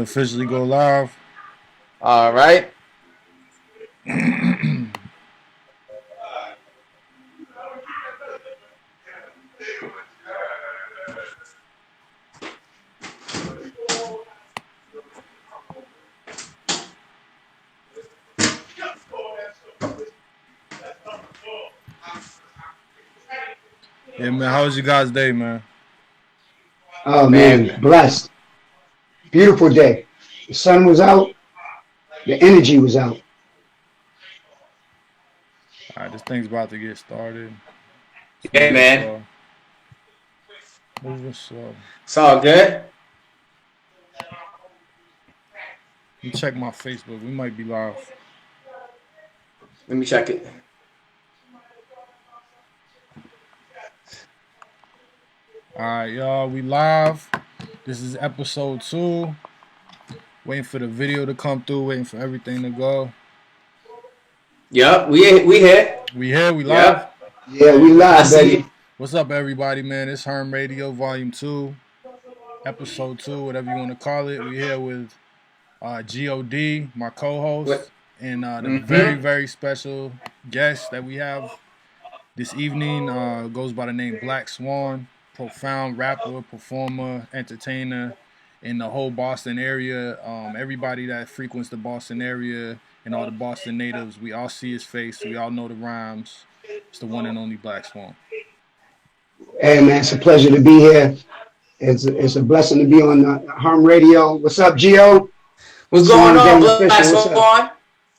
Officially go live. All right. Yeah, man. How was you guys' day, man? Oh man, Man, blessed. Beautiful day. The sun was out, the energy was out. All right, this thing's about to get started. It's yeah, moving man. slow. Moving slow. It's all good. Let me check my Facebook. We might be live. Let me check it. All right, y'all. We live. This is episode 2. Waiting for the video to come through. Waiting for everything to go. Yep, we hit. We here. We live. Yep, Yeah, we I live, see baby. you. What's up, everybody, man? It's Herm Radio, Volume 2, Episode 2, whatever you want to call it. We here with God, my co-host, What? and the very, Mm-hmm. very special guest that we have this evening goes by the name Black Swan, profound rapper, performer, entertainer in the whole Boston area. Everybody that frequents the Boston area and all the Boston natives, we all see his face. We all know the rhymes. It's the one and only Black Swan. Hey man, it's a pleasure to be here. It's a blessing to be on Herm Radio. What's up, Gio? What's going Swan on, Gang Black official. What's up? Swan?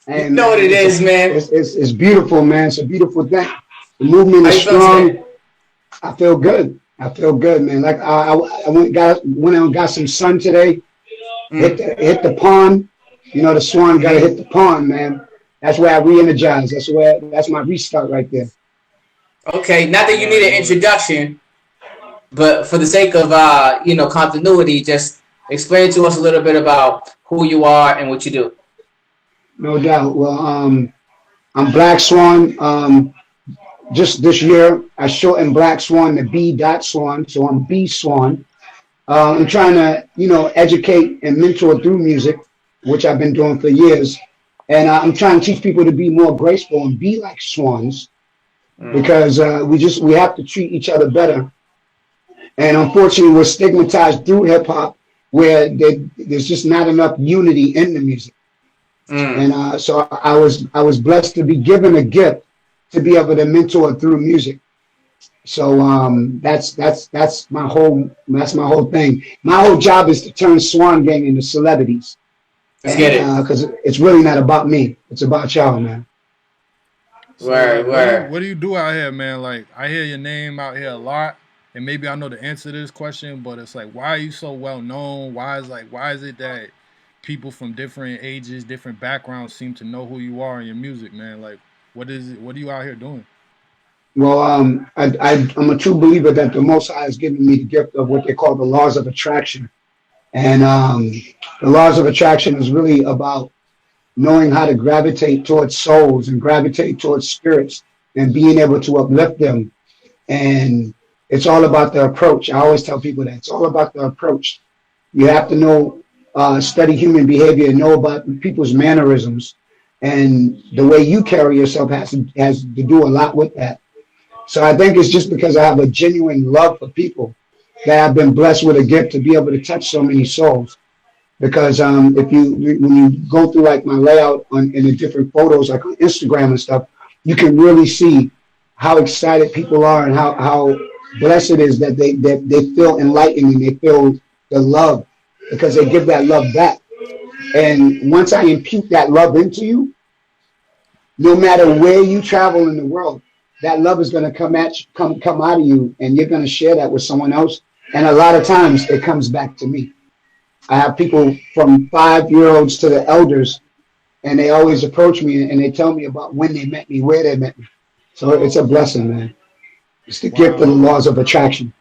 You Hey know what man, it is, man. it's beautiful, man. It's a beautiful thing. The movement How is you feeling strong. today? I feel good. I feel good, man. Like I went out and got some sun today. Mm. Hit the pond. You know the Swan got to hit the pond, man. That's where I re-energize. That's my restart right there. Okay, not that You you already need an know it. introduction, but for the sake of continuity, just explain to us a little bit about who you are and what you do. No doubt. Well, I'm Black Swan. Just this year, I shortened Black Swan to B. Dot Swan, so I'm B Swan. I'm trying to, educate and mentor through music, which I've been doing for years, and I'm trying to teach people to be more graceful and be like swans Mm. because we have to treat each other better. And unfortunately, we're stigmatized through hip hop, where there's just not enough unity in the music. And Mm. so I was blessed to be given a gift to be able to mentor through music. So that's my whole thing. My whole job is to turn Swan Gang into celebrities, Let's get and it. because it's really not about me, it's about y'all, man. So, like, Where, where? what do you do out here, man? Like, I hear your name out here a lot, and maybe I know the answer to this question, but it's like, why are you so well known? Why is it that people from different ages, different backgrounds seem to know who you are in your music, man? Like, what is it? What are you out here doing? Well, I'm a true believer that the Most High has given me the gift of what they call the laws of attraction, and the laws of attraction is really about knowing how to gravitate towards souls and gravitate towards spirits and being able to uplift them. And it's all about the approach. I always tell people that it's all about the approach. You have to know, study human behavior, know about people's mannerisms, and the way you carry yourself has to do a lot with that. So I think it's just because I have a genuine love for people that I've been blessed with a gift to be able to touch so many souls. Because if you when you go through like my layout in the different photos, like on Instagram and stuff, you can really see how excited people are and how blessed it is that they feel enlightened and they feel the love because they give that love back. And once I impute that love into you, no matter where you travel in the world, that love is going to come out of you, and you're going to share that with someone else. And a lot of times, it comes back to me. I have people from 5-year-olds to the elders, and they always approach me and they tell me about when they met me, where they met me. So it's a blessing, man. It's the gift of the Wow. laws of attraction.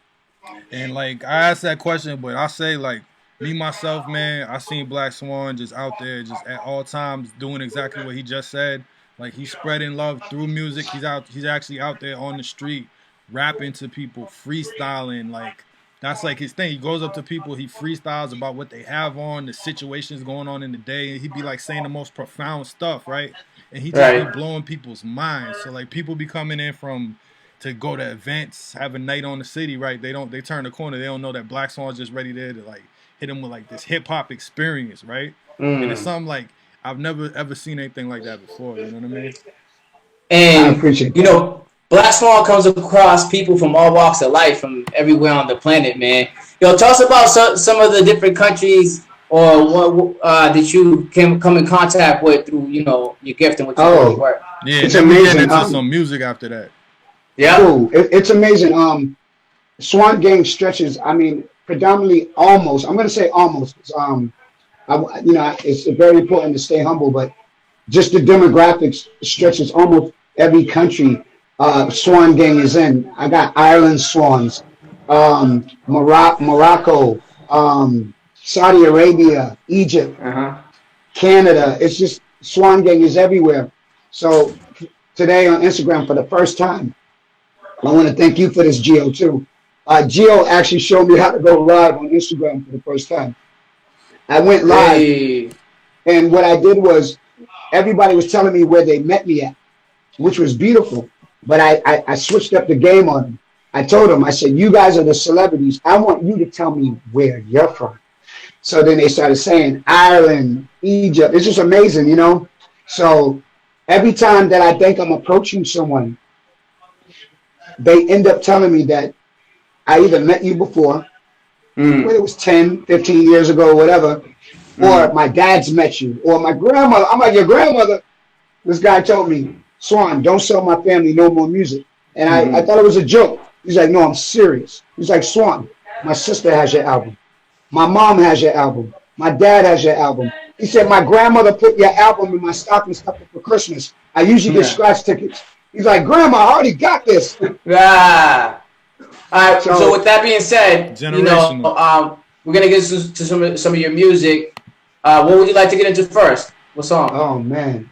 And like, I asked that question, but I say like, me myself, man, I seen Black Swan just out there, just at all times doing exactly what he just said. Like, he's spreading love through music. He's actually out there on the street, rapping to people, freestyling, like That's like his thing. He goes up to people, he freestyles about what they have on, the situations going on in the day, and he be like saying the most profound stuff, right? And he just be Right. blowing people's minds. So like people be coming in from to go to events, have a night on the city, right? They turn the corner, they don't know that Black Swan's just ready there to like hit them with like this hip hop experience, right? And it's Mm. something like I've never ever seen anything like that before. You know what I mean? I And appreciate you that. know, Black Swan comes across people from all walks of life, from everywhere on the planet, man. Yo, tell us about some of the different countries or what that you can come in contact with through, you know, your gift and what you do in your Oh, work. Yeah, and it's then we get amazing. into some music after that. Yeah. Cool. It's amazing. Swan Gang stretches. I mean, predominantly almost. I'm going to say almost. 'Cause, it's very important to stay humble, but just the demographics stretches almost every country. Swan Gang is in. I got Ireland Swans, Morocco, Saudi Arabia, Egypt, Uh huh. Canada. It's just Swan Gang is everywhere. So today on Instagram for the first time, I want to thank you for this, Geo, too. Geo actually showed me how to go live on Instagram for the first time. I went live, Hey. and what I did was everybody was telling me where they met me at, which was beautiful. But I switched up the game on them. I told them, I said, you guys are the celebrities. I want you to tell me where you're from. So then they started saying Ireland, Egypt. It's just amazing, you know? So every time that I think I'm approaching someone, they end up telling me that I either met you before, Mm. whether it was 10, 15 years ago, whatever, or Mm. my dad's met you, or my grandmother. I'm like, your grandmother? This guy told me, Swan, don't sell my family no more music. And I Mm. thought it was a joke. He's like, no, I'm serious. He's like, Swan, my sister has your album. My mom has your album. My dad has your album. He said, my grandmother put your album in my stocking stuffer for Christmas. I usually get Yeah. scratch tickets. He's like, Grandma, I already got this. Ah. All right. So So, with that being said, you know, Generational. we're gonna get to some of your music. What would you like to get into first? What song? oh man.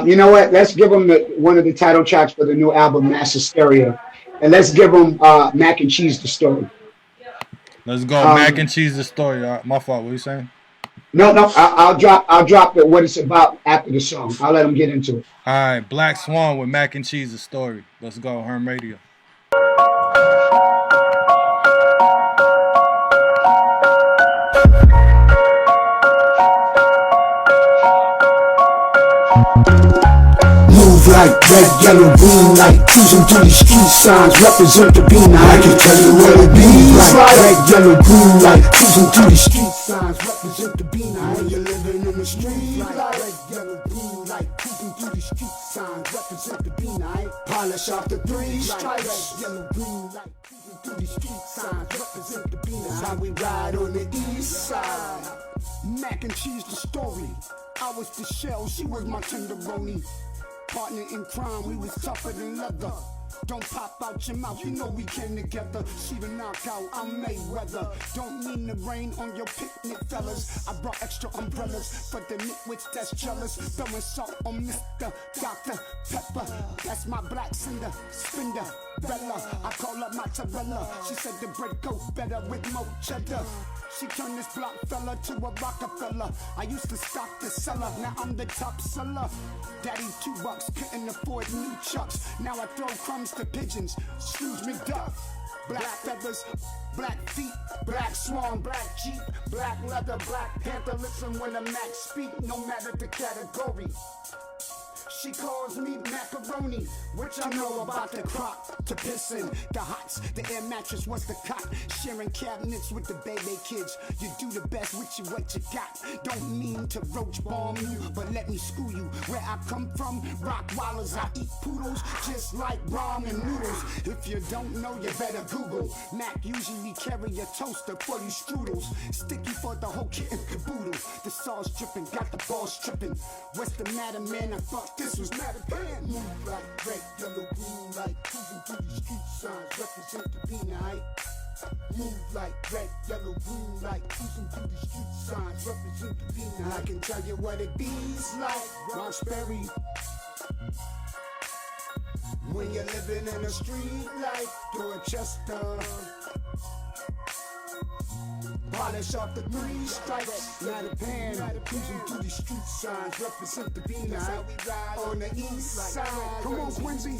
You know what? Let's give him one of the title tracks for the new album, Mass Hysteria. And let's give him Mac and Cheese the Story. Let's go. Mac and Um, cheese the story. My fault. What you saying? no, I'll drop what it's about after the song. I'll let him get into it. All right, Black Swan with Mac and Cheese the story. Let's go. Herm Radio. Move like red, yellow, green light. Cruising through the street signs represent the bean. I can tell you what it be like. Red, yellow, green light. Cruising through the street signs represent the bean. When you're living in the street like red, yellow, green light. Cruising through the street signs represent the bean. Polish off the three stripes. Red, yellow, green light. Cruising through the street signs represent the bean. That's how we ride on the east side. Mac and Cheese the story. I was the shell, she was my tenderoni. Partner in crime, we was tougher than leather. Don't pop out your mouth, you know we came together. See the knockout, I'm Mayweather. Don't mean to rain on your picnic, fellas. I brought extra umbrellas for the nitwits that's jealous. Throwing salt on Mr. Dr. Pepper. That's my black cinder, spender, Bella. I call her mozzarella. She said the bread go better with more cheddar. She turned this block fella to a Rockefeller. I used to stock the cellar, now I'm the top seller. Daddy $2 couldn't afford new chucks. Now I throw crumbs to pigeons. Scrooge McDuck. Black feathers, black feet, black swan, black jeep, black leather, black panther. Listen when the Mac speak, no matter the category. She calls me macaroni, which I know about the crop, to pissin', the hots, the air mattress was the cot, sharing cabinets with the baby kids. You do the best with you what you got. Don't mean to roach bomb you, but let me school you. Where I come from, rock wallers, I eat poodles, just like ramen noodles. If you don't know, you better Google. Mac usually carry a toaster for you strudels, sticky for the whole kit and caboodle. The sauce dripping, got the balls tripping. What's the matter, man? I thought this was matter pan. Move like red, yellow, green light. Cruising through the street signs represent the bean height. Move like red, yellow, green light. Cruising through the street signs represent the bean. I can tell you what it be's like. Roxbury. When you're living in a street like Dorchester. Polish off the 3 stripes. Not a pan, cruising through the street signs. Represent the beat on the east side. Come on, Quincy.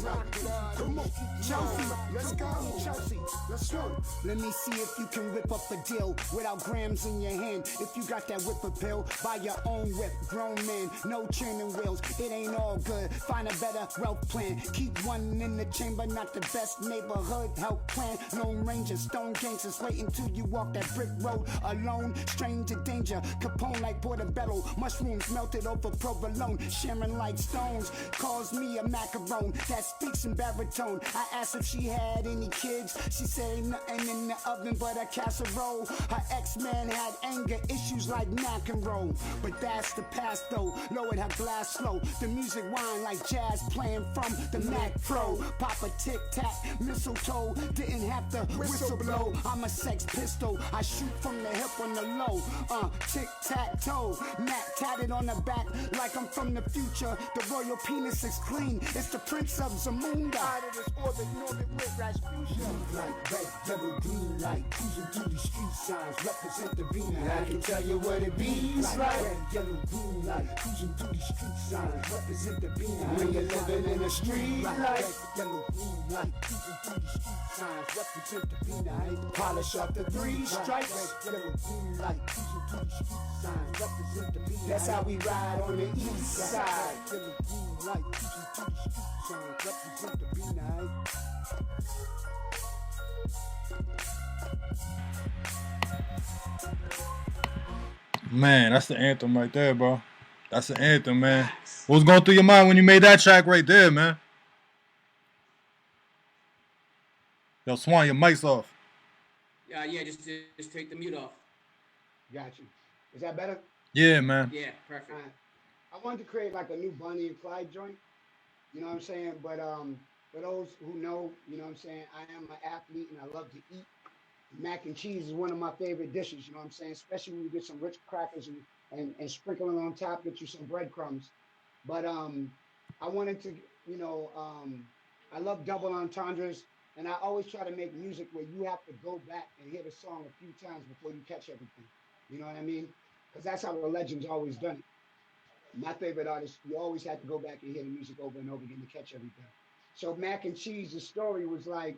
Come on, Chelsea. Let's go, Chelsea. Let's go. Let me see if you can whip up a deal without grams in your hand. If you got that whip appeal, buy your own whip. Grown man, no training wheels. It ain't all good. Find a better wealth plan. Keep one in the chamber, not the best neighborhood health plan. Lone Ranger, stone gangsters, wait until you walk that brick road alone. Stranger danger, Capone like portobello. Mushrooms melted over provolone. Sharing like stones, calls me a macaron that speaks in baritone. I asked if she had any kids. She said ain't nothing in the oven but a casserole. Her ex-man had anger issues like McEnroe. But that's the past though. Lowered her glass slow. The music whine like jazz playing from the Mac Pro. Pop a tic-tac, mistletoe. Didn't have to whistle blow. I'm a sex pistol. I shoot from the hip on the low. Tic-tac-toe. Mac tatted on the back like I'm from the future. The royal penis is clean. It's the prince of Zamunda. Out of this orbit, orbit with Rasputia. Like red, yellow, green light. Cruising through the street signs. Represent the Vina. I can tell you what it means. Like red, yellow, green light. Cruising through the street signs. Represent the Vina. When you're living in the street. Like red, yellow, green light. Cruising through the street signs. Represent the Vina. Polish off the 3 stripes. Red, yellow, green light. Cruising through the street signs. Represent the Vina. That's how we ride on the east side. Yellow, green light. Cruising through the street signs. Represent the Vina. Man, that's the anthem right there, bro. That's the anthem, man. What was going through your mind when you made that track right there, man? Yo, Swan, your mic's off. Yeah, just take the mute off. Got you. Is that better? Yeah, man. Yeah, perfect. I wanted to create like a new Bonnie and Clyde joint. You know what I'm saying? But for those who know, you know what I'm saying, I am an athlete and I love to eat. Mac and cheese is one of my favorite dishes, you know what I'm saying? Especially when you get some rich crackers and sprinkle it on top, get you some breadcrumbs. But I wanted to, you know, I love double entendres, and I always try to make music where you have to go back and hear the song a few times before you catch everything. You know what I mean? Because that's how the legends always done it. My favorite artist, you always had to go back and hear the music over and over again to catch everything. So Mac and Cheese, the story was like,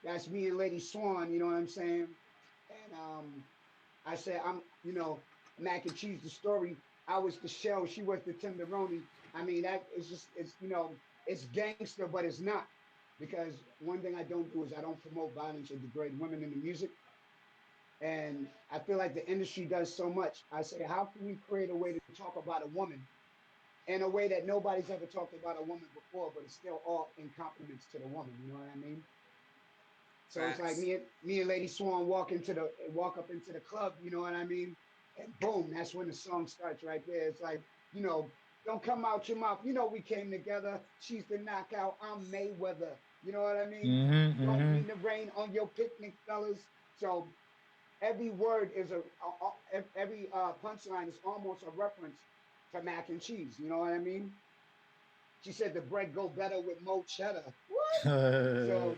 that's me and Lady Swan, you know what I'm saying? And I said, you know, Mac and Cheese, the story. I was the shell, she was the tenderoni. I mean, that is just, it's, you know, it's gangster, but it's not. Because one thing I don't do is I don't promote violence or degrade women in the music. And I feel like the industry does so much. I say, how can we create a way to talk about a woman in a way that nobody's ever talked about a woman before, but it's still all in compliments to the woman, you know what I mean? So it's like me and Lady Swan walk up into the club, you know what I mean? And boom, that's when the song starts right there. It's like, you know, don't come out your mouth. You know we came together. She's the knockout. I'm Mayweather. You know what I mean? Don't mean the rain on your picnic, fellas. So every word is every punchline is almost a reference to Mac and Cheese. You know what I mean? She said the bread go better with more cheddar. What?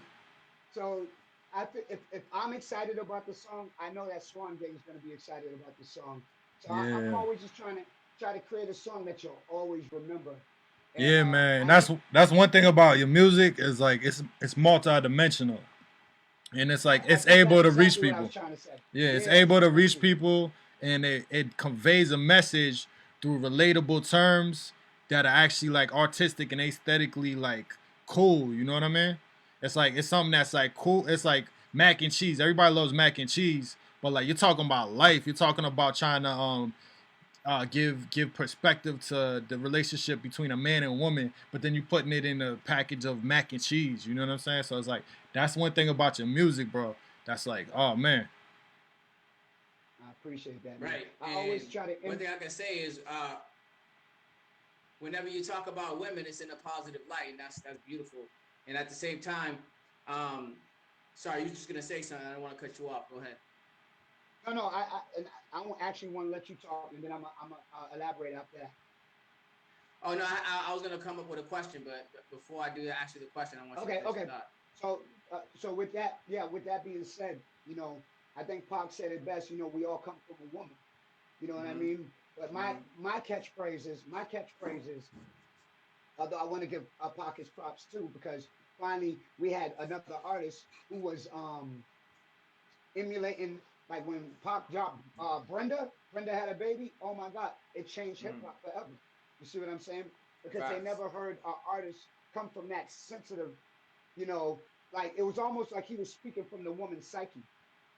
So if I'm excited about the song, I know that Swan Gang is going to be excited about the song. So Yeah. I'm always just trying to create a song that you'll always remember. And, yeah, man. That's one thing about your music is like it's multi-dimensional, and it's like it's able to reach people. Yeah, it's able to reach people, and it conveys a message through relatable terms that are actually like artistic and aesthetically like cool. You know what I mean? It's like it's something that's like cool. It's like mac and cheese. Everybody loves mac and cheese, but like you're talking about life. You're talking about trying to give perspective to the relationship between a man and a woman, but then you putting it in a package of mac and cheese. You know what I'm saying? So it's like that's one thing about your music, bro. That's like, oh man. I appreciate that. Man. Right. I always try to. One thing I can say is, whenever you talk about women, it's in a positive light, and that's beautiful. And at the same time, sorry, you're just gonna say something. I don't want to cut you off. Go ahead. No, I actually want to let you talk, and then I'm gonna elaborate after that. Oh no, I was gonna come up with a question, but before I do actually the question, I want you to okay. So with that being said, you know, I think Pac said it best. You know, we all come from a woman. You know what I mean? But my catchphrases. Although I want to give Pac his props too, because finally we had another artist who was emulating, like when Pac dropped Brenda had a baby. Oh my God, it changed hip hop forever. You see what I'm saying? Because they never heard an artist come from that sensitive, you know, like it was almost like he was speaking from the woman's psyche,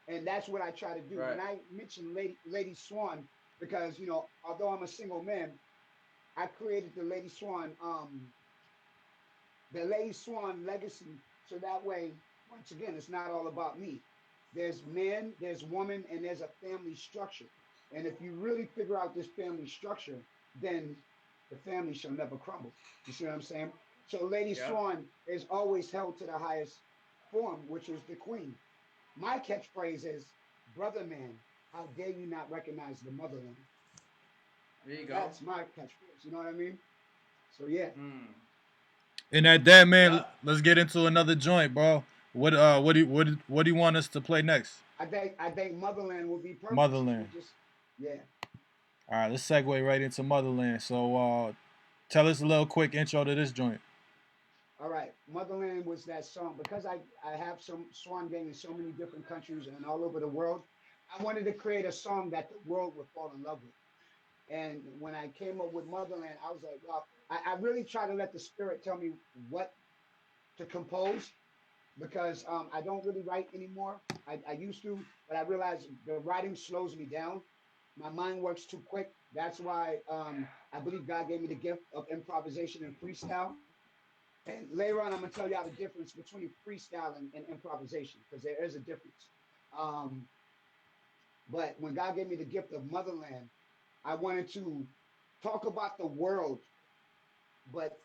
and that's what I try to do. When I mentioned Lady Swan, because you know, although I'm a single man, I created the Lady Swan legacy, so that way, once again, it's not all about me. There's men, there's woman, and there's a family structure. And if you really figure out this family structure, then the family shall never crumble. You see what I'm saying? So Lady Swan is always held to the highest form, which is the queen. My catchphrase is, brother man, how dare you not recognize the motherland? There you go. That's my catchphrase. You know what I mean? So yeah. And at that, man, let's get into another joint, bro. What do you want us to play next? I think Motherland will be perfect. Motherland. Yeah. All right, let's segue right into Motherland. So tell us a little quick intro to this joint. All right, Motherland was that song, because I have some Swan Gang in so many different countries and all over the world. I wanted to create a song that the world would fall in love with. And when I came up with Motherland, I was like, well, I really try to let the spirit tell me what to compose, because I don't really write anymore. I used to, but I realized the writing slows me down. My mind works too quick. That's why I believe God gave me the gift of improvisation and freestyle. And later on, I'm going to tell y'all the difference between freestyle and improvisation, because there is a difference. But when God gave me the gift of Motherland, I wanted to talk about the world, but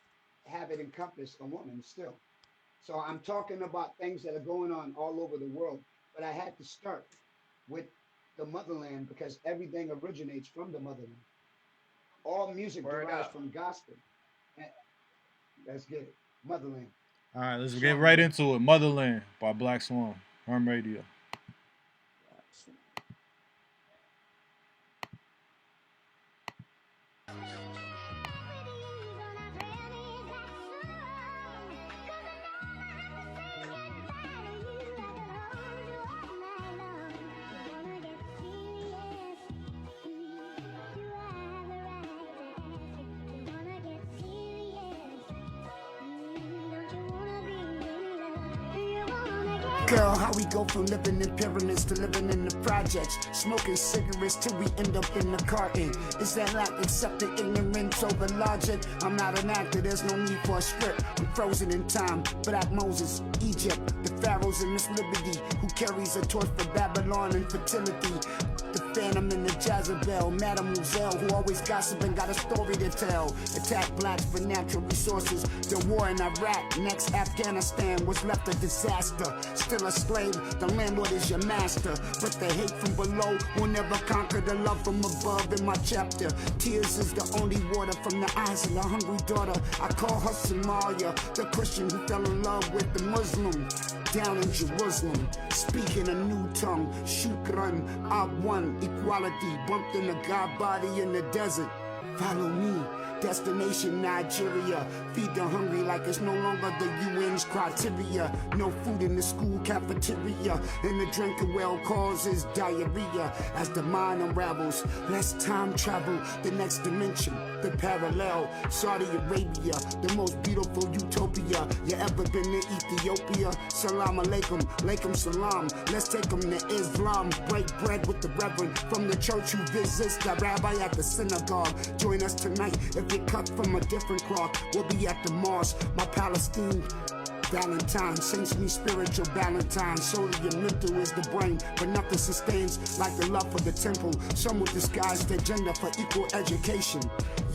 have it encompass a woman still. So I'm talking about things that are going on all over the world, but I had to start with the motherland, because everything originates from the motherland. All music derives from gospel. Let's get it. Motherland. All right, let's get right into it. Motherland by Black Swan, Herm Radio. Girl, how we go from living in pyramids to living in the projects, smoking cigarettes till we end up in the carton. Is that like accepting ignorance over logic? I'm not an actor, there's no need for a script. I'm frozen in time. Black Moses, Egypt, the pharaohs and Miss Liberty, who carries a torch for Babylon and fertility. The Phantom and the Jezebel, Mademoiselle, who always gossiping, got a story to tell. Attack blacks for natural resources. The war in Iraq, next Afghanistan was left a disaster. Still a slave, the landlord is your master. But the hate from below will never conquer the love from above. In my chapter, tears is the only water from the eyes of the hungry daughter. I call her Somalia, the Christian who fell in love with the Muslim. Down in Jerusalem, speaking a new tongue. Shukran, one equality, bumped in a God body in the desert. Follow me. Destination Nigeria. Feed the hungry like it's no longer the UN's criteria. No food in the school cafeteria, and the drinking well causes diarrhea. As the mind unravels, less time travel, the next dimension, the parallel. Saudi Arabia, the most beautiful utopia. You ever been to Ethiopia? Salam alaikum, alaikum salam. Let's take them to Islam. Break bread with the reverend from the church who visits the rabbi at the synagogue. Join us tonight. If you're cut from a different cloth, we'll be at the mosque. My Palestine Valentine, saints me spiritual Valentine. Solely your mental is the brain, but nothing sustains like the love for the temple. Some will disguise their gender for equal education.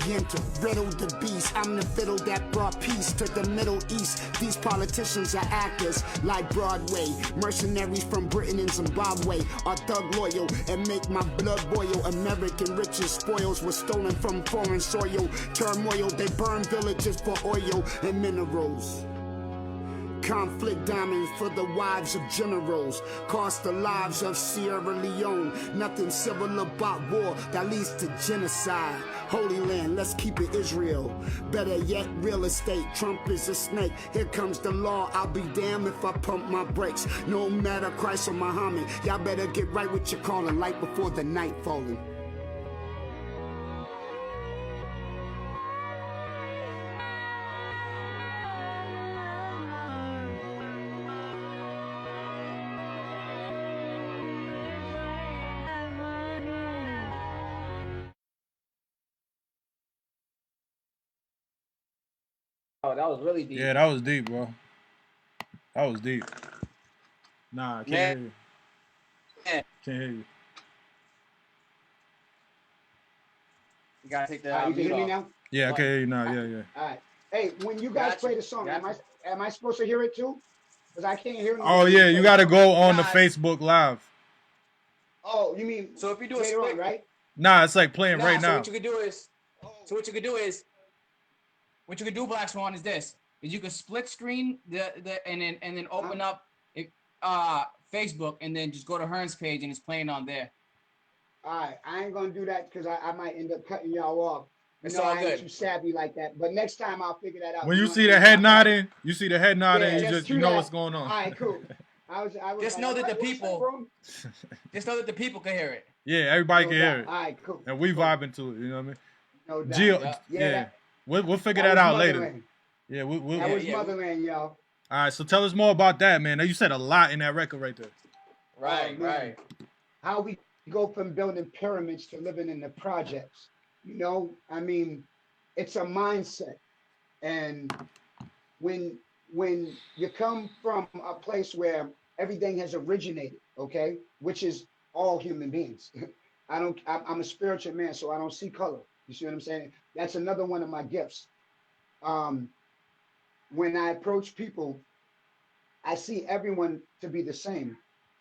Yenta, riddle the beast. I'm the fiddle that brought peace to the Middle East. These politicians are actors like Broadway. Mercenaries from Britain and Zimbabwe are thug loyal and make my blood boil. American riches spoils were stolen from foreign soil. Turmoil, they burn villages for oil and minerals. Conflict diamonds for the wives of generals. Cost the lives of Sierra Leone. Nothing civil about war that leads to genocide. Holy land, let's keep it Israel. Better yet, real estate. Trump is a snake. Here comes the law. I'll be damned if I pump my brakes. No matter Christ or Muhammad, y'all better get right with your calling. Light before the night falling. Oh, that was really deep. Yeah, that was deep, bro. That was deep. Nah, I can't hear you. Can't hear you. You gotta take the. You can hear me now? Yeah, I can hear you now. Yeah. All right. Hey, when you guys play the song, am I supposed to hear it too? Because I can't hear. Oh yeah, you got to go on the Facebook Live. Oh, you mean so if you do a split, right? Nah, it's like playing right now. So what you could do is, what you could do, Black Swan, is this: is you could split screen and then open up Facebook and then just go to Herm's page and it's playing on there. All right, I ain't gonna do that because I might end up cutting y'all off. It's all good. I ain't too savvy like that. But next time I'll figure that out. When you see the head nodding, you know what's going on. All right, cool. I was just know that the people. Just know that the people can hear it. Yeah, everybody can hear it. All right, cool. And we vibing to it. You know what I mean? No doubt. Yeah. We'll figure that out later. Motherland. Yeah, we'll. That was Motherland, y'all. All right, so tell us more about that, man. You said a lot in that record right there. Right. How we go from building pyramids to living in the projects. You know, I mean, it's a mindset. And when you come from a place where everything has originated, okay, which is all human beings. I'm a spiritual man, so I don't see color. You see what I'm saying? That's another one of my gifts. When I approach people, I see everyone to be the same.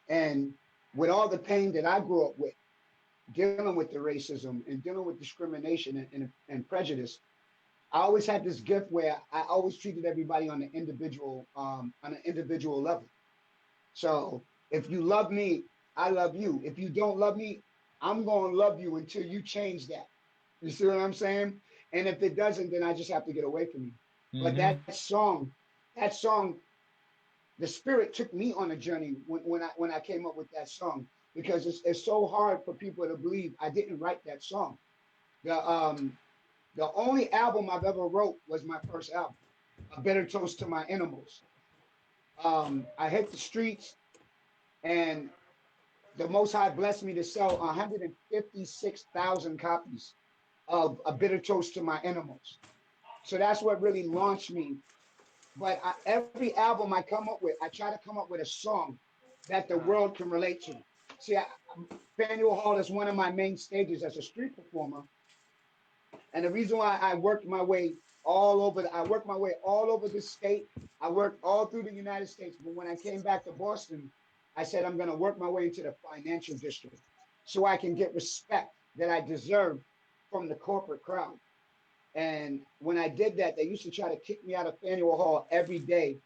And with all the pain that I grew up with, dealing with the racism and dealing with discrimination and prejudice, I always had this gift where I always treated everybody on an individual level. So if you love me, I love you. If you don't love me, I'm going to love you until you change that. You see what I'm saying? And if it doesn't, then I just have to get away from you. Mm-hmm. But that song, the spirit took me on a journey when I came up with that song, because it's so hard for people to believe I didn't write that song. The only album I've ever wrote was my first album, A Bitter Toast to My Animals. I hit the streets, and the Most High blessed me to sell 156,000 copies of A Bitter Toast to My Animals. So that's what really launched me. But every album I come up with, I try to come up with a song that the world can relate to. See, Faneuil Hall is one of my main stages as a street performer. And the reason why I worked my way all over the state. I worked all through the United States. But when I came back to Boston, I said, I'm going to work my way into the financial district so I can get respect that I deserve from the corporate crowd. And when I did that, they used to try to kick me out of Faneuil Hall every day.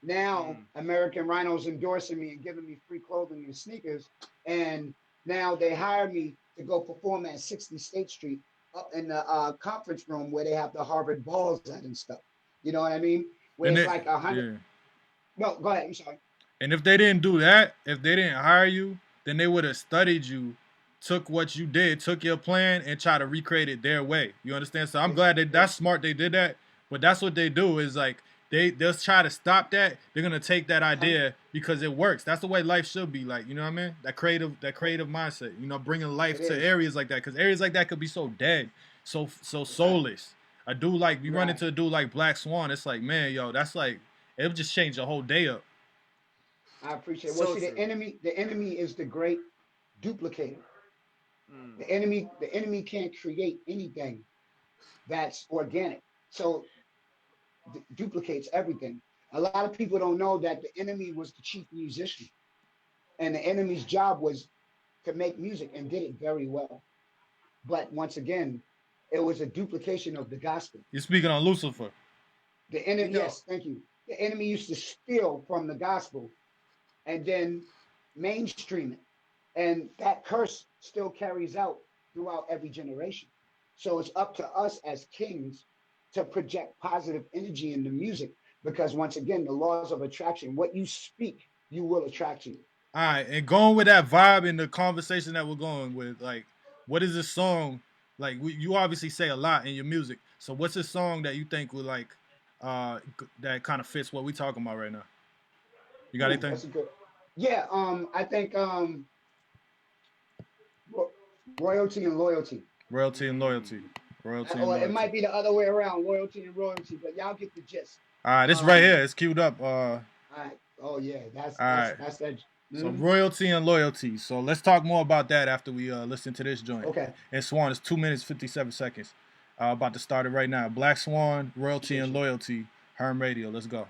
Now, American Rhino's endorsing me and giving me free clothing and sneakers. And now they hire me to go perform at 60 State Street up in the conference room where they have the Harvard balls at and stuff. You know what I mean? Where it's like 100. Yeah. No, go ahead. I'm sorry. And if they didn't do that, if they didn't hire you, then they would have studied you, took what you did, took your plan, and try to recreate it their way. You understand? So I'm glad that's smart they did that. But that's what they do is like they'll try to stop that. They're gonna take that idea because it works. That's the way life should be. Like, you know what I mean? That creative mindset. You know, bringing life to areas like that, because areas like that could be so dead, so soulless. A dude like we run into a dude like Black Swan. It's like, man, yo, that's like it'll just change the whole day up. I appreciate it. Well, see, the enemy is the great duplicator. The enemy can't create anything that's organic. So duplicates everything. A lot of people don't know that the enemy was the chief musician, and the enemy's job was to make music and did it very well. But once again, it was a duplication of the gospel. You're speaking on Lucifer. The enemy, yes, thank you. the enemy used to steal from the gospel and then mainstream it. And that curse still carries out throughout every generation. So it's up to us as kings to project positive energy in the music because once again, the laws of attraction, what you speak, you will attract to you. All right, and going with that vibe and the conversation that we're going with, like, what is this song? Like, you obviously say a lot in your music. So, what's a song that you think would like that kind of fits what we talking about right now? You got Ooh, anything? that's a good. Yeah, I think royalty and loyalty. Royalty and loyalty. Royalty and Or it loyalty. might be the other way around, loyalty and royalty, but y'all get the gist. All right, this right Um, here. It's queued up. all right. Oh yeah, All right. that's that. So Mhm. royalty and loyalty. So let's talk more about that after we listen to this joint. Okay. And Swan is 2 minutes 57 seconds. About to start it right now. Black Swan, royalty and loyalty. Herm Radio. Let's go.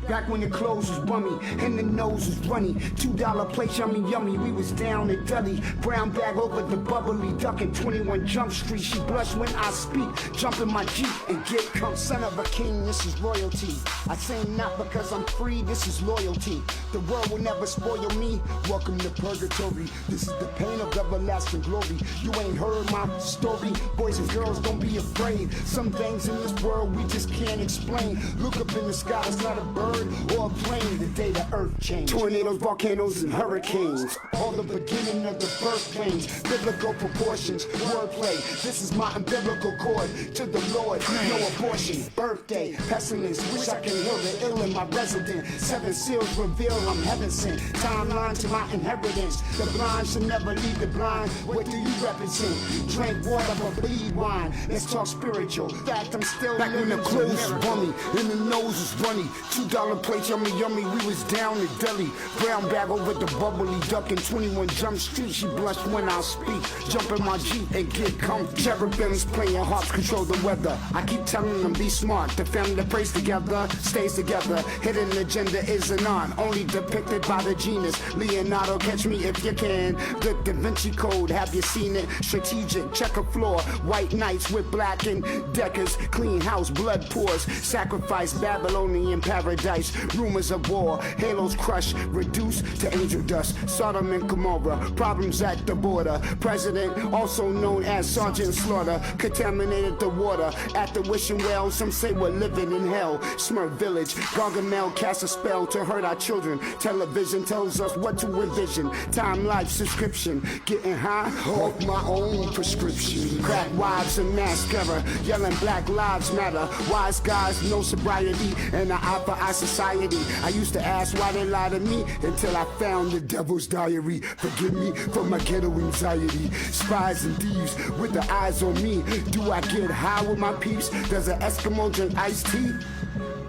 Back when the clothes was bummy and the nose was runny. $2 plate, yummy, yummy. We was down at Dudley. Brown bag over the bubbly, ducking 21 Jump Street. She blush when I speak. Jump in my Jeep and get come. Son of a king, this is royalty. I say not because I'm free, this is loyalty. The world will never spoil me. Welcome to purgatory. This is the pain of everlasting glory. You ain't heard my story. Boys and girls, don't be afraid. Some things in this world we just can't explain. Look up in the sky, it's not a bird or a plane. The day the earth changed. Tornadoes, volcanoes, and hurricanes. All the beginning of the birth pains. Biblical proportions, wordplay. This is my umbilical cord to the Lord. No abortion, birthday, pestilence. Wish I can heal the ill in my resident. 7 seals reveal I'm heaven sent. Timeline to my inheritance. The blind should never leave the blind. What do you represent? Drink water but bleed wine. Let's talk spiritual. Fact, I'm still back when the clothes was bummy and the nose was runny. $2 plate, yummy, yummy. We was down at Delhi. Brown bag over the bubbly, ducking 21 Jump Street. She blushed when I speak. Jump in my Jeep and get comfy. Cherubims playing harps control the weather. I keep telling them be smart. The family that prays together stays together. Hidden agenda is an art, only depicted by the genius. Leonardo, catch me if you can. The Da Vinci Code, have you seen it? Strategic, checker floor. White knights with black and deckers. Clean house, blood pours. Sacrifice, Babylonian paradise. Rumors of war, halos crushed, reduced to angel dust. Sodom and Gomorrah, problems at the border. President, also known as Sergeant Slaughter, contaminated the water at the wishing well. Some say we're living in hell. Smurf Village, Gargamel cast a spell to hurt our children. Television tells us what to envision. Time life subscription, getting high off my own prescription. Crack wives and mascara, yelling Black Lives Matter. Wise guys, no sobriety, and an eye for our society. I used to ask why they lie to me until I found the devil's diary. Forgive me for my ghetto anxiety. Spies and thieves with the eyes on me. Do I get high with my peeps? Does an Eskimo drink iced tea?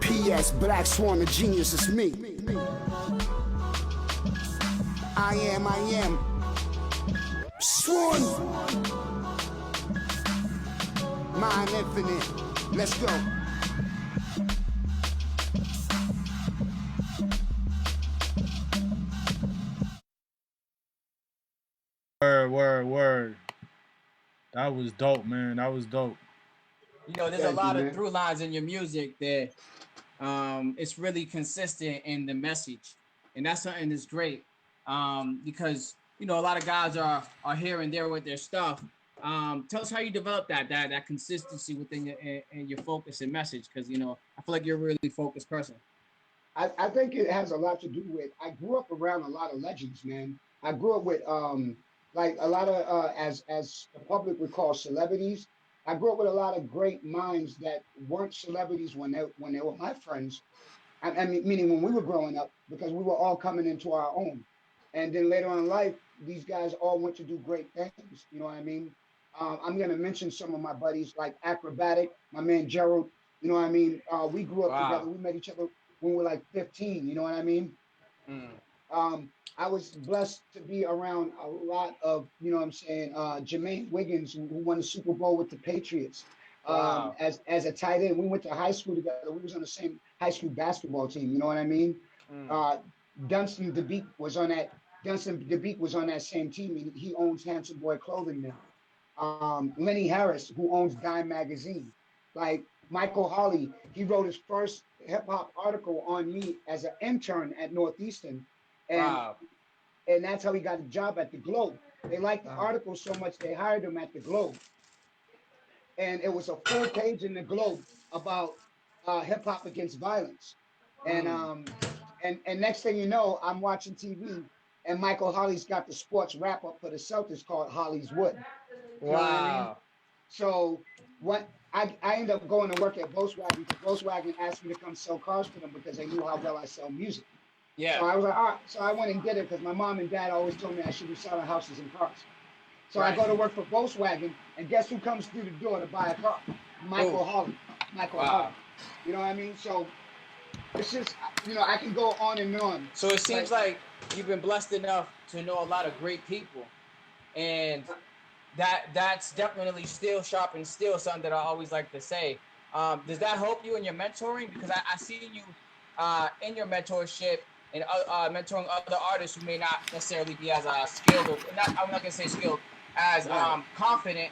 P.S. Black Swan, the genius is me. I am Swan. Mind infinite. Let's go. Word. That was dope, man. That was dope. You know, there's a Thank you, lot of man. through lines in your music that it's really consistent in the message, and that's something that's great because you know a lot of guys are here and there with their stuff. Tell us how you develop that consistency within your focus and message, because you know I feel like you're a really focused person. I think it has a lot to do with I grew up around a lot of legends, man. I grew up with like a lot of as the public would call celebrities. I grew up with a lot of great minds that weren't celebrities when they were my friends. I mean, meaning when we were growing up, because we were all coming into our own. And then later on in life, these guys all went to do great things. You know what I mean? I'm gonna mention some of my buddies like Acrobatic, my man Gerald. You know what I mean? We grew up Wow. together. We met each other when we were like 15. You know what I mean? Mm. I was blessed to be around a lot of, you know what I'm saying, Jermaine Wiggins, who won the Super Bowl with the Patriots. Wow. As a tight end, we went to high school together. We was on the same high school basketball team. You know what I mean? Mm. Uh, Dunstan DeBeek was on that. Dunstan DeBeek was on that same team. He owns Handsome Boy Clothing now. Lenny Harris, who owns Dime Magazine. Like Michael Holly, he wrote his first hip hop article on me as an intern at Northeastern, and Wow. and that's how he got a job at the Globe. They liked the Uh-huh. article so much they hired him at the Globe, and it was a full page in the Globe about hip hop against violence. And Mm. um and next thing you know, I'm watching TV, and Michael Holly's got the sports wrap up for the Celtics called Holly's Wood. You know what I mean? Wow. So what I ended up going to work at Volkswagen because Volkswagen asked me to come sell cars for them because they knew how well I sell music. So Yeah. I was like, all right. So I went and did it because my mom and dad always told me I should be selling houses and cars. So I Right. go to work for Volkswagen, and guess who comes through the door to buy a car? Oh. Michael Holly. Michael Wow. Holly. You know what I mean? So it's just, I can go on and on. So it seems But like you've been blessed enough to know a lot of great people, and that's definitely still sharp and still something that I always like to say. Does that help you in your mentoring? Because I see you in your mentorship and mentoring other artists who may not necessarily be as skilled, or not. I'm not gonna say skilled, as right. confident.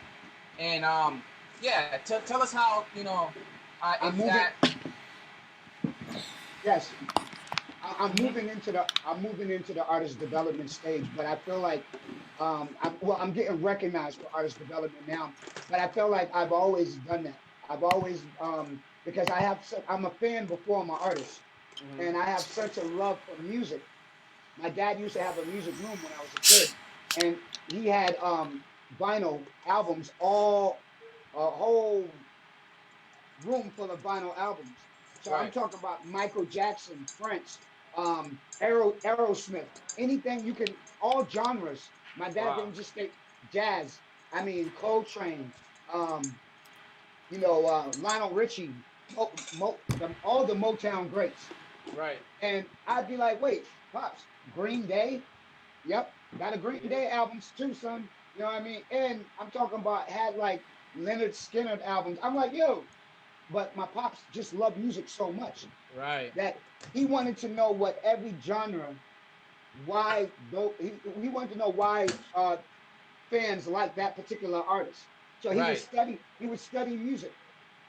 And yeah, tell us how I'm if moving. that. Yes, Mm-hmm. I'm moving into the artist development stage, but I feel like I'm getting recognized for artist development now, but I feel like I've always done that. I've always because I'm a fan before I'm an artist, Mm-hmm. and I have such a love for music. My dad used to have a music room when I was a kid, and he had vinyl albums, all a whole room full of vinyl albums. So I'm Right. talking about Michael Jackson, Prince, Aerosmith, anything you can, all genres. My dad Wow. didn't just say jazz. I mean, Coltrane, um, Lionel Richie, all the Motown greats. Right. And I'd be like, wait, pops, Green Day? Yep, got a Green Day albums too, son. You know what I mean? And I'm talking about had like Leonard Skinner albums. I'm like, yo, but my pops just loved music so much Right. that he wanted to know what every genre, why though he wanted to know why fans like that particular artist. So Right. he would study music.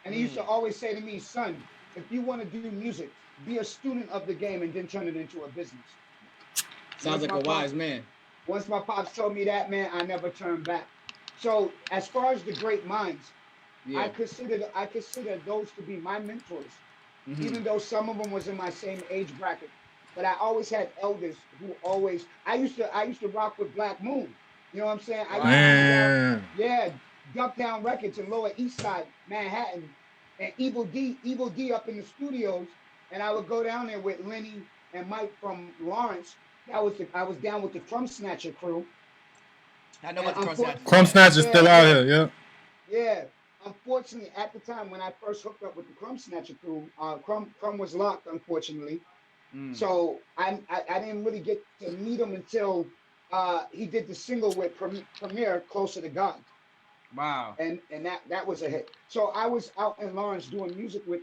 And he used Mm. to always say to me, son, if you want to do music, be a student of the game and then turn it into a business. Sounds Once like my a wise pops man. once my pops told me that, man, I never turned back. So as far as the great minds, Yeah. I consider those to be my mentors, Mm-hmm. even though some of them was in my same age bracket. But I always had elders who always I used to rock with Black Moon. You know what I'm saying? I used to be Wow. down, Man, yeah, Ducktown Records in Lower East Side, Manhattan, and Evil D up in the studios, and I would go down there with Lenny and Mike from Lawrence. I was down with the Crumb Snatcher crew, I know and about the cross hatches. Crumb Yeah. Snatch is yeah, still out yeah, here. Yeah. yeah. Unfortunately, at the time when I first hooked up with the Crumb Snatcher crew, Crumb was locked, unfortunately. Mm. So I didn't really get to meet him until he did the single with Premier, "Closer to God," Wow. and that was a hit. So I was out in Lawrence doing music with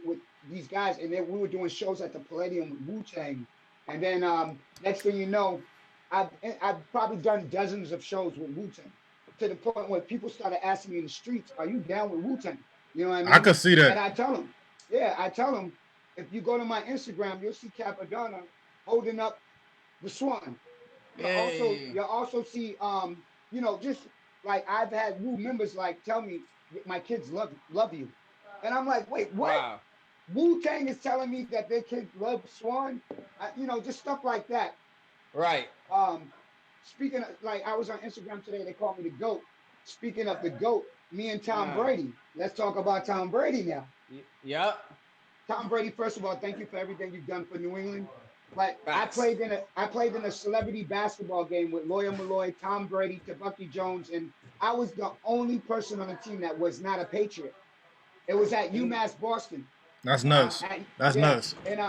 these guys, and then we were doing shows at the Palladium with Wu Tang. And then next thing you know, I've probably done dozens of shows with Wu Tang to the point where people started asking me in the streets, "Are you down with Wu Tang?" You know what I I mean? could see And that. I tell them, yeah, I tell them, if you go to my Instagram, you'll see Capadonna holding up the Swan. Hey. You'll also see just like I've had Wu members like tell me my kids love you. And I'm like, wait, what? Wow. Wu Tang is telling me that their kids love Swan? Just stuff like that. Right. Um Speaking of, like, I was on Instagram today, they called me the GOAT. Speaking of the GOAT, me and Tom Uh. Brady. Let's talk about Tom Brady now. Yep. Tom Brady, first of all, thank you for everything you've done for New England. But Facts. I played in a celebrity basketball game with Lawyer Malloy, Tom Brady, Tabucky Jones, and I was the only person on the team that was not a Patriot. It was at And UMass Boston. That's uh-huh. nuts. And That's yeah, nuts. and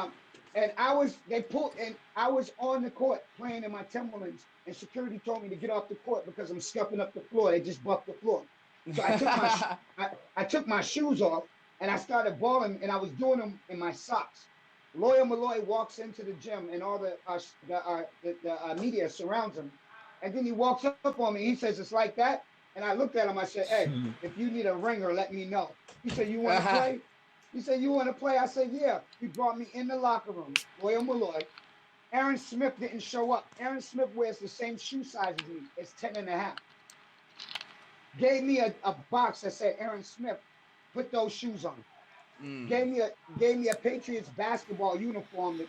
I was on the court playing in my Timberlands, and security told me to get off the court because I'm scuffing up the floor. They just buffed the floor. So I took my shoes off and I started balling, and I was doing them in my socks. Lawyer Malloy walks into the gym, and all the media surrounds him. And then he walks up on me. He says, "It's like that." And I looked at him. I said, "Hey, if you need a ringer, let me know." He said, "You want to play?" He said, "You want to play?" I said, "Yeah." He brought me in the locker room. Lawyer Malloy. Aaron Smith didn't show up. Aaron Smith wears the same shoe size as me. It's 10.5. Gave me a box that said Aaron Smith, put those shoes on. Gave me a Patriots basketball uniform,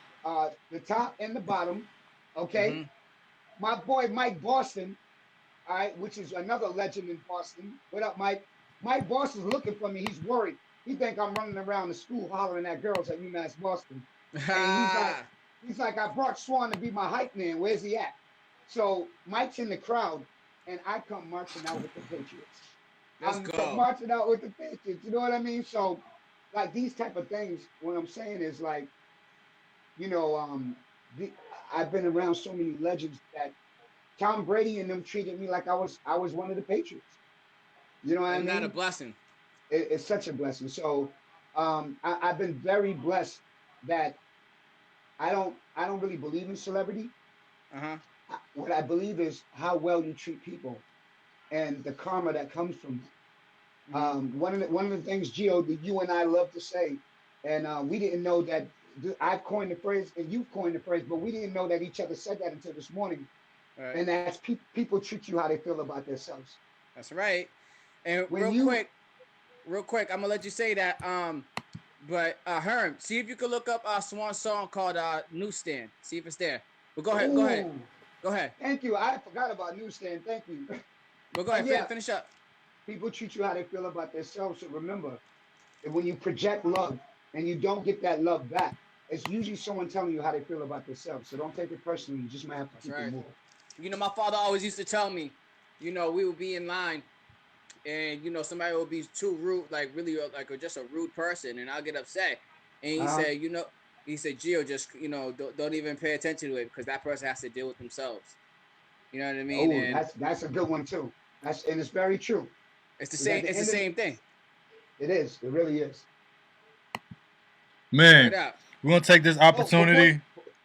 the top and the bottom. Okay. My boy Mike Boston, all right, which is another legend in Boston. What up, Mike? Mike Boston's looking for me. He's worried. He think I'm running around the school hollering at girls at UMass Boston. And he's like, I brought Swan to be my hype man. Where's he at? So Mike's in the crowd, and I come marching out with the Patriots. I'm marching out with the Patriots. You know what I mean? So, like, these type of things, what I'm saying is, like, you know, I've been around so many legends that Tom Brady and them treated me like I was one of the Patriots. You know what I mean? Isn't that a blessing? It's such a blessing. So I've been very blessed that I don't really believe in celebrity. What I believe is how well you treat people and the karma that comes from it. One of the things, Gio, that you and I love to say, and we didn't know that I've coined the phrase and you've coined the phrase, but we didn't know that each other said that until this morning. Right. And that's people treat you how they feel about themselves. That's right. And When real quick, I'm gonna let you say that. But Herm, see if you can look up Swan's song called Newsstand. See if it's there. But go ahead. Thank you. I forgot about Newsstand. Thank you. But go ahead, finish up. People treat you how they feel about themselves. So remember, that when you project love and you don't get that love back, it's usually someone telling you how they feel about themselves. So don't take it personally. You just might have to keep it moving. You know, my father always used to tell me, you know, we would be in line and, you know, somebody would be too rude, like really like just a rude person. And I'll get upset. And he said, you know, Gio, just, you know, don't even pay attention to it because that person has to deal with themselves. You know what I mean? Oh, that's a good one too. And it's very true. It's the same. It's the same thing. It is. It really is. Man, we're gonna take this opportunity.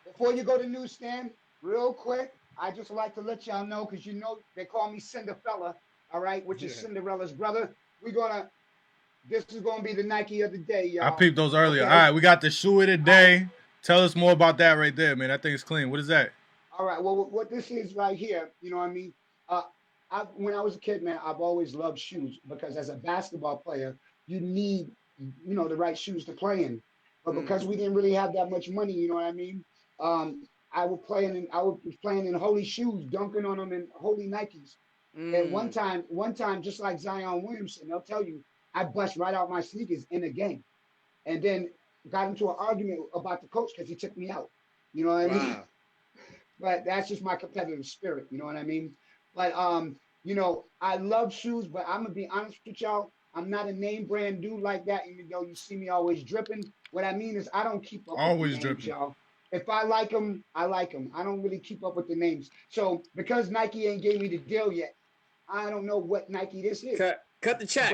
Before you go to Newsstand, real quick, I just like to let y'all know, because you know they call me Cinderfella, all right, which is Cinderella's brother. This is gonna be the Nike of the day, y'all. I peeped those earlier. Okay. All right, we got the shoe of the day. Tell us more about that right there, man. That thing's clean. What is that? All right. Well, what this is right here, you know what I mean? When I was a kid, man, I've always loved shoes because as a basketball player, you need, you know, the right shoes to play in. But because we didn't really have that much money, you know what I mean? I was playing in holy shoes, dunking on them in holy Nikes. And one time, just like Zion Williamson, they'll tell you, I bust right out my sneakers in a game, and then got into an argument about the coach because he took me out. You know what I mean? But that's just my competitive spirit. You know what I mean? But you know, I love shoes, but I'm gonna be honest with y'all. I'm not a name brand dude like that. Even though you see me always dripping, what I mean is I don't keep up with the names, y'all. If I like them, I like them. I don't really keep up with the names. So because Nike ain't gave me the deal yet, I don't know what Nike this is. Cut the check.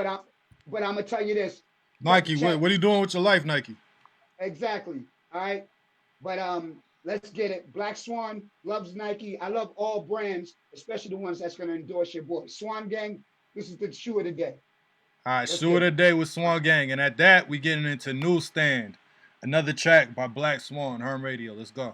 But I'm gonna tell you this. Nike, what are you doing with your life, Nike? Exactly. All right. But let's get it. Black Swan loves Nike. I love all brands, especially the ones that's gonna endorse your boy. Swan Gang, this is the shoe of the day. All right, shoe of the day with Swan Gang. And at that, we getting into Newsstand. Another track by Black Swan, Herm Radio. Let's go.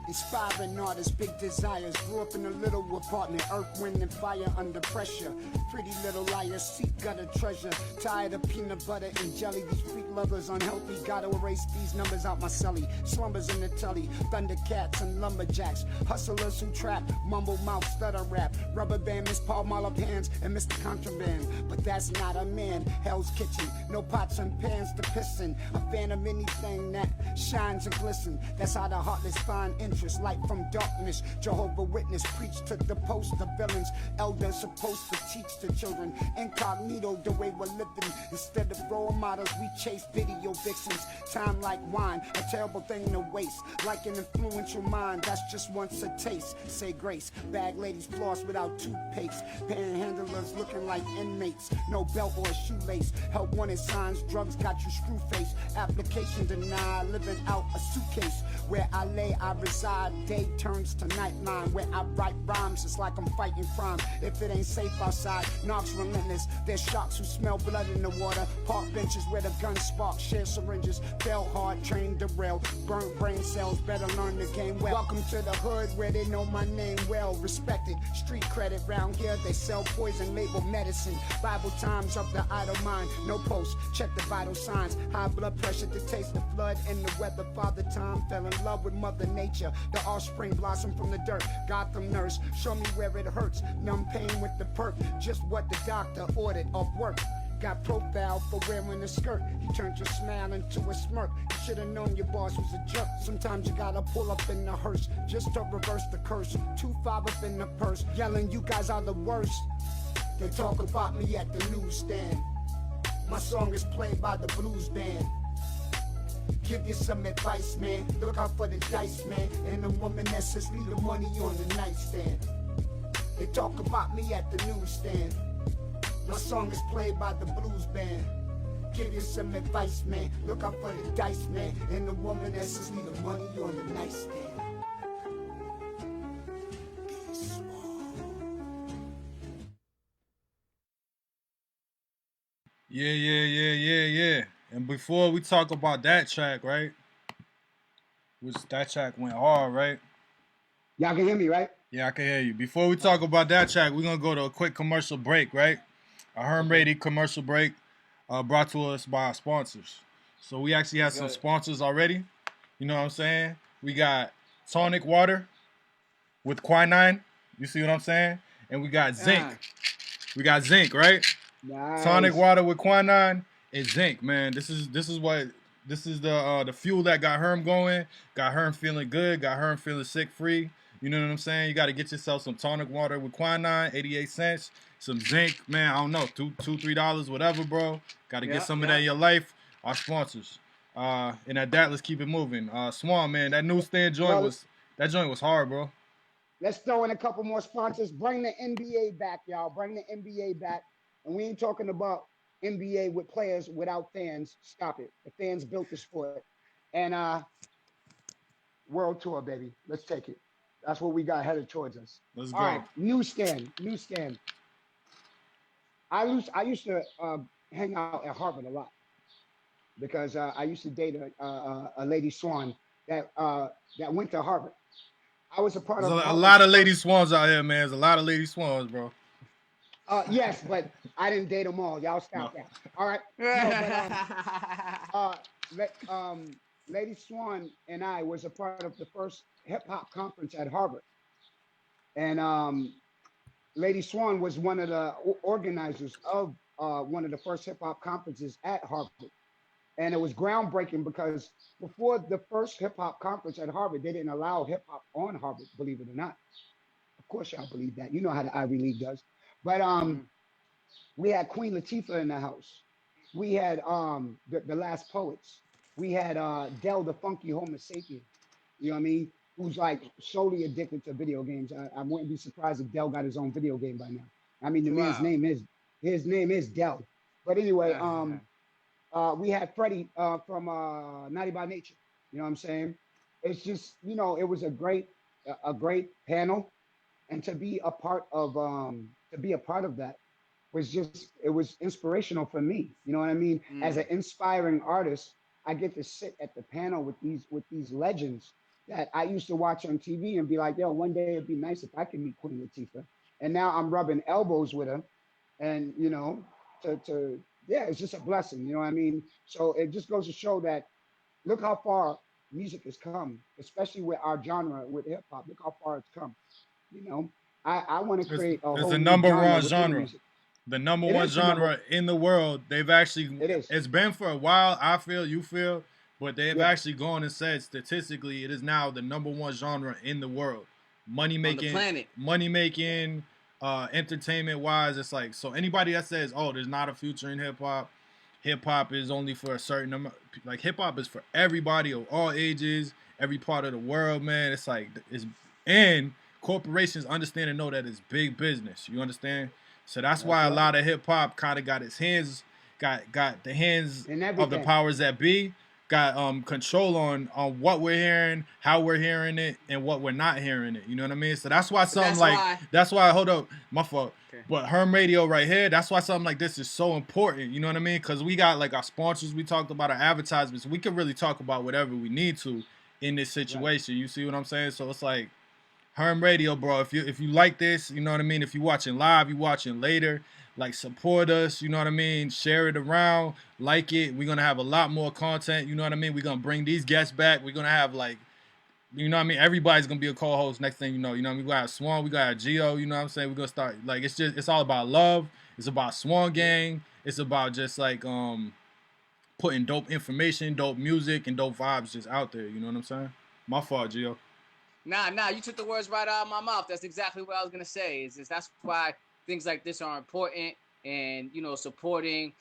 Inspiring artists, big desires. Grew up in a little apartment, earth, wind, and fire under pressure. Pretty little liars, seek gutter treasure. Tired of peanut butter and jelly. These freak lovers unhealthy. Gotta erase these numbers out my celly. Slumbers in the telly. Thundercats and lumberjacks. Hustlers who trap. Mumble mouth, stutter rap. Rubber band, Miss Paul Marlowe pants, and Mr. Contraband. But that's not a man. Hell's Kitchen. No pots and pans to piss in. A fan of anything that shines and glisten. That's how the heartless find interest. distinguishes light from darkness. Jehovah Witness preach to the post of villains. Elders supposed to teach the children. Incognito the way we're living. Instead of role models, we chase video vixens. Time like wine, a terrible thing to waste. Like an influential mind, that's just once a taste. Say grace. Bag ladies floss without toothpaste. Panhandlers looking like inmates. No belt or a shoelace. Help wanted signs, drugs got you screw face. Application denied, living out a suitcase. Where I lay, I reside. Day turns to nightline. Where I write rhymes, it's like I'm fighting crime. If it ain't safe outside, knocks relentless. There's sharks who smell blood in the water. Park benches where the guns spark. Share syringes, fell hard, train derail. Burnt brain cells, better learn the game well. Welcome to the hood where they know my name well. Respected, street credit round here. They sell poison, label medicine. Bible times of the idle mind. No post, check the vital signs. High blood pressure to taste the flood and the weather. Father time fell in love with Mother Nature. The offspring blossom from the dirt. Gotham nurse, show me where it hurts. Numb pain with the perk. Just what the doctor ordered off work. Got profile for wearing a skirt. You turned your smile into a smirk. You should have known your boss was a jerk. Sometimes you gotta pull up in the hearse just to reverse the curse. 2-5 up in the purse, yelling you guys are the worst. They talk about me at the newsstand. My song is played by the blues band. Give you some advice, man. Look out for the dice, man. And the woman that says leave the money on the nightstand. They talk about me at the newsstand. My song is played by the blues band. Give you some advice, man. Look out for the dice, man. And the woman that says leave the money on the nightstand. Yeah. And before we talk about that track, right? Which that track went hard, right? Y'all can hear me, right? Yeah, I can hear you. Before we talk about that track, we're gonna go to a quick commercial break, right? A Herm Radio commercial break brought to us by our sponsors. So we actually have some sponsors already. You know what I'm saying? We got tonic water with quinine. You see what I'm saying? And we got zinc. We got zinc, right? Nice. Tonic water with quinine and zinc, man. This is the fuel that got Herm going, got Herm feeling good, got Herm feeling sick free. You know what I'm saying? You got to get yourself some tonic water with quinine, 88 cents. Some zinc, man. I don't know, $2-3, whatever, bro. Got to get some of that in your life. Our sponsors. And at that, let's keep it moving. Swan, man, that newsstand joint was hard, bro. Let's throw in a couple more sponsors. Bring the NBA back, y'all. Bring the NBA back. And we ain't talking about NBA with players without fans. Stop it. The fans built the sport. And world tour, baby. Let's take it. That's what we got headed towards us. Let's go. All right, newsstand. I used to hang out at Harvard a lot because I used to date a lady Swan that went to Harvard. I was a part of a lot of lady swans out here, man. There's a lot of lady swans, bro. Yes, but I didn't date them all. Y'all stop that. All right. Lady Swan and I was a part of the first hip hop conference at Harvard. And Lady Swan was one of the organizers of one of the first hip hop conferences at Harvard. And it was groundbreaking because before the first hip hop conference at Harvard, they didn't allow hip hop on Harvard, believe it or not. Of course, y'all believe that. You know how the Ivy League does. But we had Queen Latifah in the house. We had the Last Poets. We had Del the Funky Homo Sapien. You know what I mean? Who's like solely addicted to video games. I wouldn't be surprised if Del got his own video game by now. I mean, the man's name is Del. But anyway, we had Freddie from Naughty by Nature. You know what I'm saying? It's just, you know, it was a great panel, and to be a part of that it was inspirational for me. You know what I mean? As an inspiring artist, I get to sit at the panel with these legends that I used to watch on TV and be like, yo, one day it'd be nice if I could meet Queen Latifah. And now I'm rubbing elbows with her, and you know, it's just a blessing. You know what I mean? So it just goes to show that look how far music has come, especially with our genre, with hip hop. Look how far it's come. You know, I want to create a whole the number one genre. Music. The number one genre in the world. They've actually, it's been for a while. I feel, you feel, but they have actually gone and said statistically it is now the #1 genre in the world. Money on the making, planet. entertainment wise. It's like, so anybody that says, oh, there's not a future in hip hop is only for a certain amount. Like, hip hop is for everybody of all ages, every part of the world, man. It's like, and corporations understand and know that it's big business. You understand? So that's why a lot of hip hop kind of got its hands, got the hands of the powers that be, got control on what we're hearing, how we're hearing it, and what we're not hearing it. You know what I mean? So that's why that's why hold up, my fault. Okay. But Herm Radio right here, that's why something like this is so important. You know what I mean? Because we got like our sponsors, we talked about our advertisements. We can really talk about whatever we need to in this situation. Right. You see what I'm saying? So it's like, Herm Radio, bro. If you like this, you know what I mean? If you're watching live, you're watching later, like, support us, you know what I mean? Share it around, like it. We're gonna have a lot more content, you know what I mean? We're gonna bring these guests back. We're gonna have, like, you know what I mean? Everybody's gonna be a co-host next thing you know what I mean? We got Swan, we got Geo, you know what I'm saying? We're gonna start, like, it's all about love. It's about Swan Gang. It's about just like putting dope information, dope music, and dope vibes just out there, you know what I'm saying? My fault, Geo. Nah, you took the words right out of my mouth. That's exactly what I was gonna say. That's why things like this are important, and supporting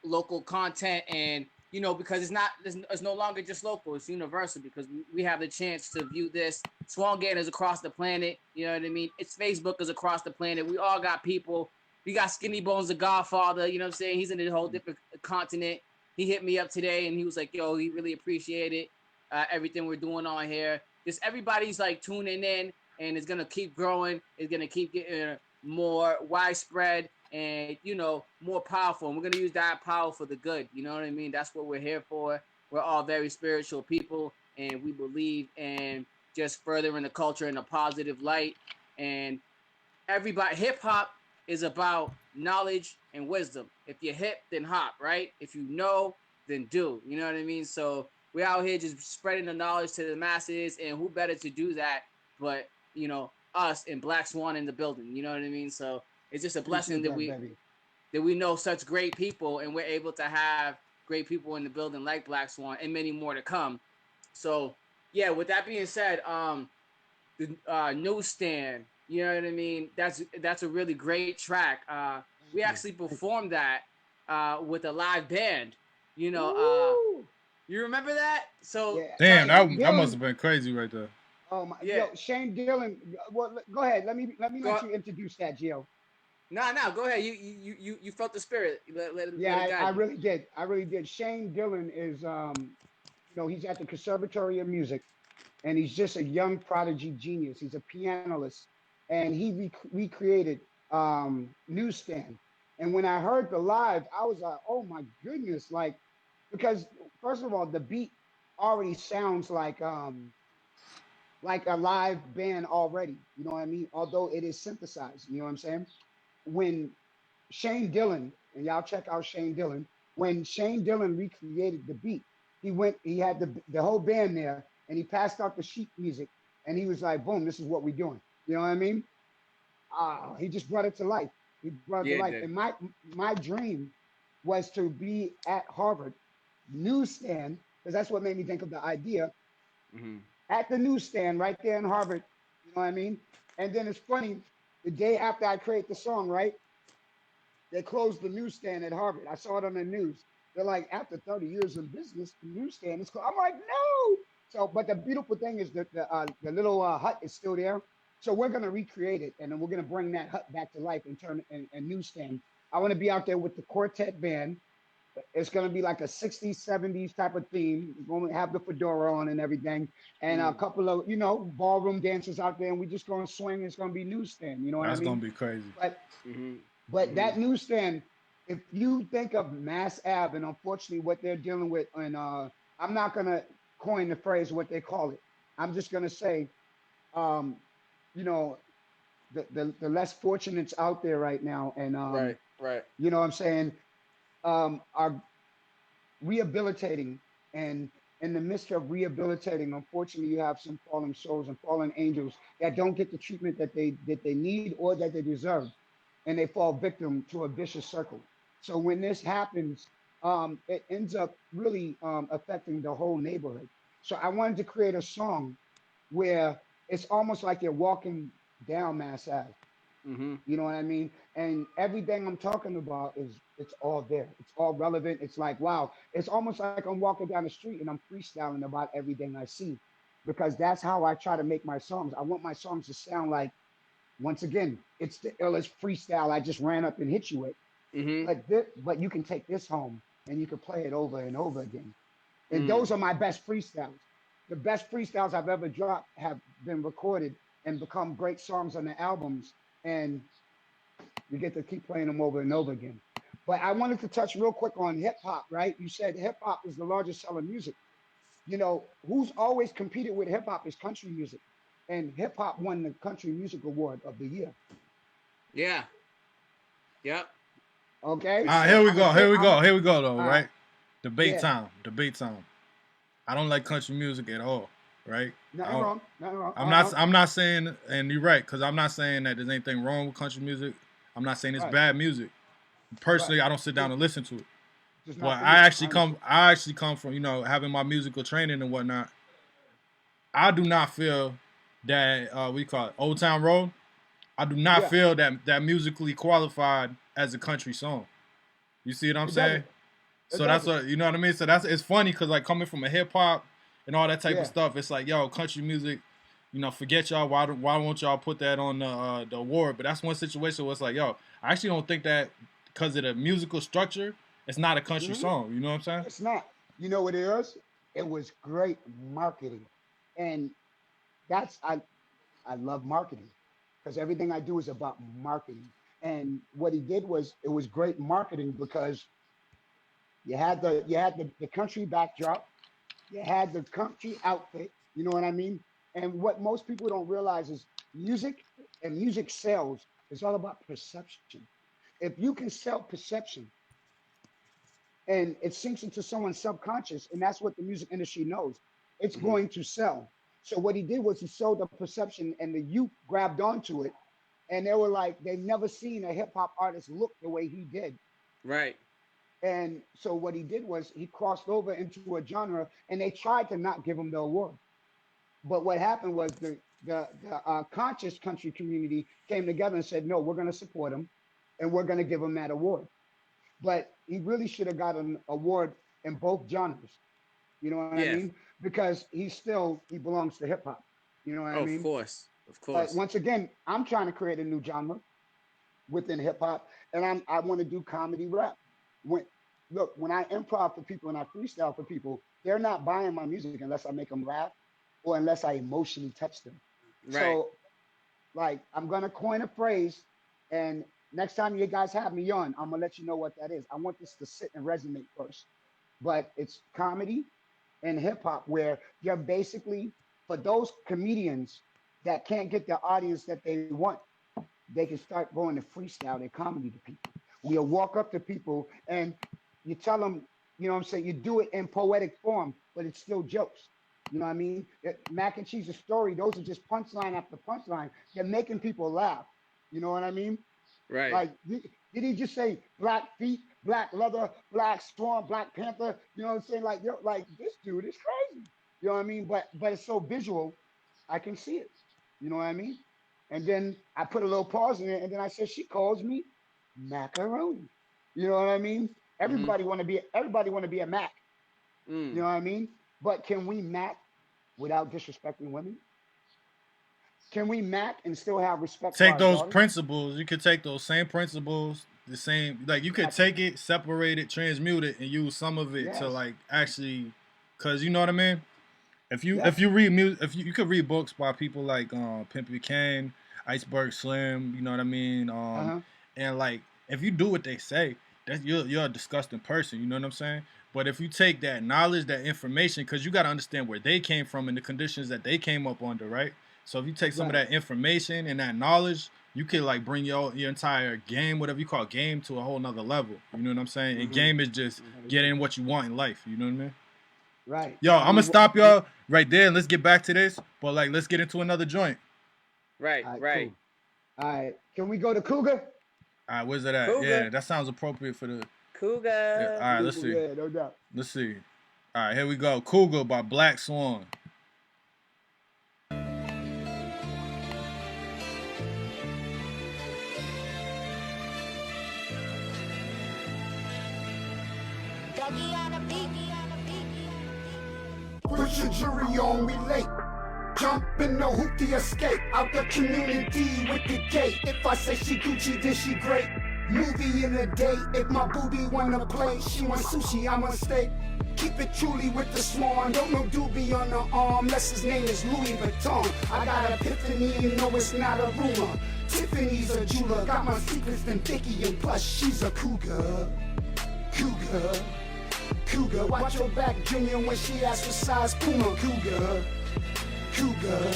local content, and because it's no longer just local, it's universal, because we have the chance to view this. Swan Gang is across the planet, you know what I mean? It's Facebook is across the planet. We all got people. We got Skinny Bones, the Godfather, you know what I'm saying? He's in a whole different continent. He hit me up today and he was like, yo, he really appreciated everything we're doing on here. Just everybody's like tuning in, and it's gonna keep growing. It's gonna keep getting more widespread and more powerful. And we're gonna use that power for the good. You know what I mean? That's what we're here for. We're all very spiritual people, and we believe in just furthering the culture in a positive light. And everybody, hip hop is about knowledge and wisdom. If you're hip, then hop, right? If you know, then do. You know what I mean? So we're out here just spreading the knowledge to the masses, and who better to do that but, us and Black Swan in the building. You know what I mean? So it's just a blessing that we know such great people, and we're able to have great people in the building like Black Swan, and many more to come. So, yeah, with that being said, the Newsstand, you know what I mean? That's a really great track. We actually performed that with a live band, You remember that? So damn, that must have been crazy right there. Oh my! Yeah. Yo, Shane Dillon. Well, go ahead. Let me let you introduce that, Gio. No, go ahead. You felt the spirit. I really did. I really did. Shane Dillon is he's at the Conservatory of Music, and he's just a young prodigy genius. He's a pianist, and he recreated Newsstand. And when I heard the live, I was like, oh my goodness, like. Because first of all, the beat already sounds like a live band already. You know what I mean? Although it is synthesized. You know what I'm saying? When Shane Dillon, and y'all check out Shane Dillon, when Shane Dillon recreated the beat, he had the whole band there, and he passed out the sheet music, and he was like, boom, this is what we're doing. You know what I mean? He just brought it to life. He brought it to life. And my dream was to be at Harvard Newsstand, because that's what made me think of the idea. Mm-hmm. At the newsstand right there in Harvard, you know what I mean? And then it's funny, the day after I create the song, right? They closed the newsstand at Harvard. I saw it on the news. They're like, after 30 years in business, the newsstand is closed. I'm like, no. So, but the beautiful thing is that the little hut is still there. So we're gonna recreate it, and then we're gonna bring that hut back to life and turn it a newsstand. I want to be out there with the quartet band. It's going to be like a 60s, 70s type of theme. We're going to have the fedora on and everything. And a couple of, ballroom dancers out there. And we're just going to swing. It's going to be newsstand. You know what I mean? That's going to be crazy. But that newsstand, if you think of Mass Ave, and unfortunately what they're dealing with, and I'm not going to coin the phrase what they call it. I'm just going to say, the less fortunates out there right now. And right. You know what I'm saying? Are rehabilitating, and in the midst of rehabilitating, unfortunately, you have some fallen souls and fallen angels that don't get the treatment that they need or that they deserve, and they fall victim to a vicious circle. So when this happens, it ends up really affecting the whole neighborhood. So I wanted to create a song where it's almost like you're walking down Mass Ave. Mm-hmm. You know what I mean? And everything I'm talking about is it's all there. It's all relevant. It's like, wow, it's almost like I'm walking down the street and I'm freestyling about everything I see. Because that's how I try to make my songs. I want my songs to sound like, once again, it's the illest freestyle I just ran up and hit you with. Mm-hmm. But you can take this home and you can play it over and over again. And Mm. those are my best freestyles. The best freestyles I've ever dropped have been recorded and become great songs on the albums. And you get to keep playing them over and over again. But I wanted to touch real quick on hip hop, right? You said hip hop is the largest selling music. You know, who's always competed with hip hop is country music. And hip hop won the Country Music Award of the year. Yeah. Yep. Okay? Here So we I'm go. gonna Here take we go. Here we go. Though, uh, right? Debate yeah, time. Debate time. I don't like country music at all. Right? I nothing don't, wrong, nothing wrong. I'm not. I'm not saying, and you're right, because I'm not saying that there's anything wrong with country music. I'm not saying it's Right, bad music. right. Personally, I don't sit down Just, and listen to it. just But not for you. I understand. I actually come from having my musical training and whatnot. I do not feel that we call it Old Town Road. I do not Yeah, feel that musically qualified as a country song. You see what I'm it saying? doesn't. It So that's doesn't. what you know what I mean. So that's it's funny because like coming from a hip hop and all that type of Yeah. stuff, it's like yo country music. Forget y'all. Why won't y'all put that on the award? But that's one situation where it's like yo, I actually don't think that because of the musical structure, it's not a country Hmm. song. You know what I'm saying? It's not. You know what it is? It was great marketing. And that's I love marketing because everything I do is about marketing. And what he did was it was great marketing because you had the country backdrop, you had the country outfit, you know what I mean? And what most people don't realize is music and music sales is all about perception. If you can sell perception and it sinks into someone's subconscious, and that's what the music industry knows, it's Mm-hmm. going to sell. So what he did was he sold the perception and the youth grabbed onto it and they were like, they've never seen a hip hop artist look the way he did. Right. And so what he did was he crossed over into a genre and they tried to not give him the award. But what happened was the conscious country community came together and said, no, we're going to support him and we're going to give him that award. But he really should have got an award in both genres. You know what I Yeah. mean? Because he belongs to hip hop. You know what I Oh, of mean? course. Of But course. once again, I'm trying to create a new genre within hip hop, and I want to do comedy rap. When when I improv for people and I freestyle for people, they're not buying my music unless I make them laugh or unless I emotionally touch them. Right. So like I'm gonna coin a phrase, and next time you guys have me on, I'm gonna let you know what that is. I want this to sit and resonate first. But it's comedy and hip hop where you're basically for those comedians that can't get the audience that they want, they can start going to freestyle their comedy to people. We'll walk up to people and you tell them, you know what I'm saying, you do it in poetic form, but it's still jokes. You know what I mean? Mac and cheese, a story, those are just punchline after punchline. You're making people laugh. You know what I mean? Right. Like, did he just say black feet, black leather, black swan, black panther? You know what I'm saying? Like, like this dude is crazy. You know what I mean? But it's so visual, I can see it. You know what I mean? And then I put a little pause in it, and then I said, she calls me macaroni. You know what I mean? Mm-hmm. Everybody want to be a Mac. You Mm. know what I mean? But can we Mac without disrespecting women? Can we Mac and still have respect for Take our those daughters? principles. You could take those same principles, the same like you could Got you. take it, separate it, transmute it, and use some of it to Yes. like actually, cause you know what I mean. If Yes. you read music, if you could read books by people like Pimp Kane, Iceberg Slim, you know what I mean. Uh-huh. And like if you do what they say, that's you're a disgusting person. You know what I'm saying. But if you take that knowledge, that information, because you got to understand where they came from and the conditions that they came up under, right? So if you take some of Right. that information and that knowledge, you could like bring your entire game, whatever you call game, to a whole nother level. You know what I'm saying? And Mm-hmm. game is just 100%. getting what you want in life. You know what I mean? Right. Yo, I'm And gonna stop y'all right there and let's get back to this. But like, let's get into another joint. Right. all right, Right. cool. All right. Can we go to Cougar? All right, where's that at? Cougar. Yeah, that sounds appropriate for the Cougar. Yeah, all right, let's see. Yeah, no doubt. Let's see. All right, here we go. Cougar by Black Swan. Put your jury on, we late. Jump in the hoopty, escape out the community with the gate. If I say she Gucci, then she great. Movie in a day. If my booby wanna play, she want sushi, I want steak. Keep it truly with the swan. Don't no doobie on the arm, unless his name is Louis Vuitton. I got epiphany, you know it's not a rumor. Tiffany's a jeweler, got my secrets than Vicky, and plus she's a cougar. Cougar. Cougar, watch your back, Junior, when she asks for size Puma. Cougar. Cougar.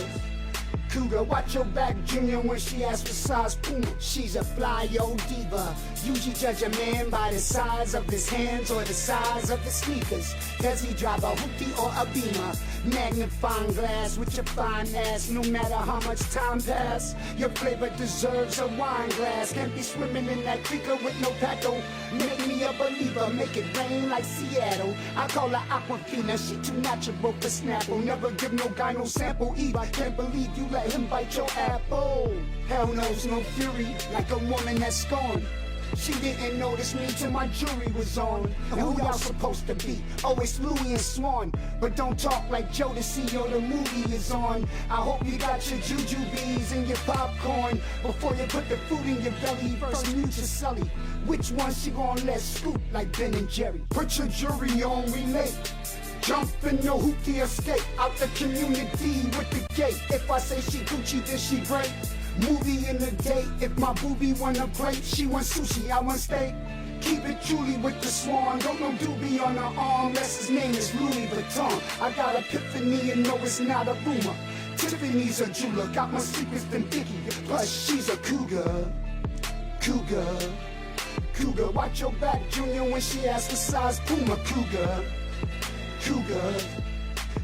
Cougar, watch your back, Junior, when she asks for size Puma. She's a fly old diva. Usually judge a man by the size of his hands or the size of his sneakers. Does he drive a hoopty or a Beamer? Magnifying glass with your fine ass. No matter how much time pass, your flavor deserves a wine glass. Can't be swimming in that creeker with no paddle. Make me a believer, make it rain like Seattle. I call her Aquafina, she too natural for Snapple. Never give no guy no sample. Eve, I can't believe you let him bite your apple. Hell knows no fury, like a woman that's scorned. She didn't notice me till my jewelry was on. And who y'all supposed to be? Oh, it's Louis and Swan. But don't talk like Jodeci or the movie is on. I hope you got your jujubes and your popcorn. Before you put the food in your belly, first mute your Sully. Which one she gon' let scoop like Ben and Jerry? Put your jury on, we late. Jump in the hoopty, escape out the community with the gate. If I say she Gucci, then she great. Movie in the day. If my booby wanna plate, she want sushi, I want steak. Keep it truly with the swan. Don't no doobie on her arm, unless his name is Louis Vuitton. I got epiphany and no, it's not a rumor. Tiffany's a jeweler, got my secrets than Vicky. Plus she's a cougar. Cougar. Cougar, watch your back, Junior, when she asks for size Puma. Cougar. Cougar.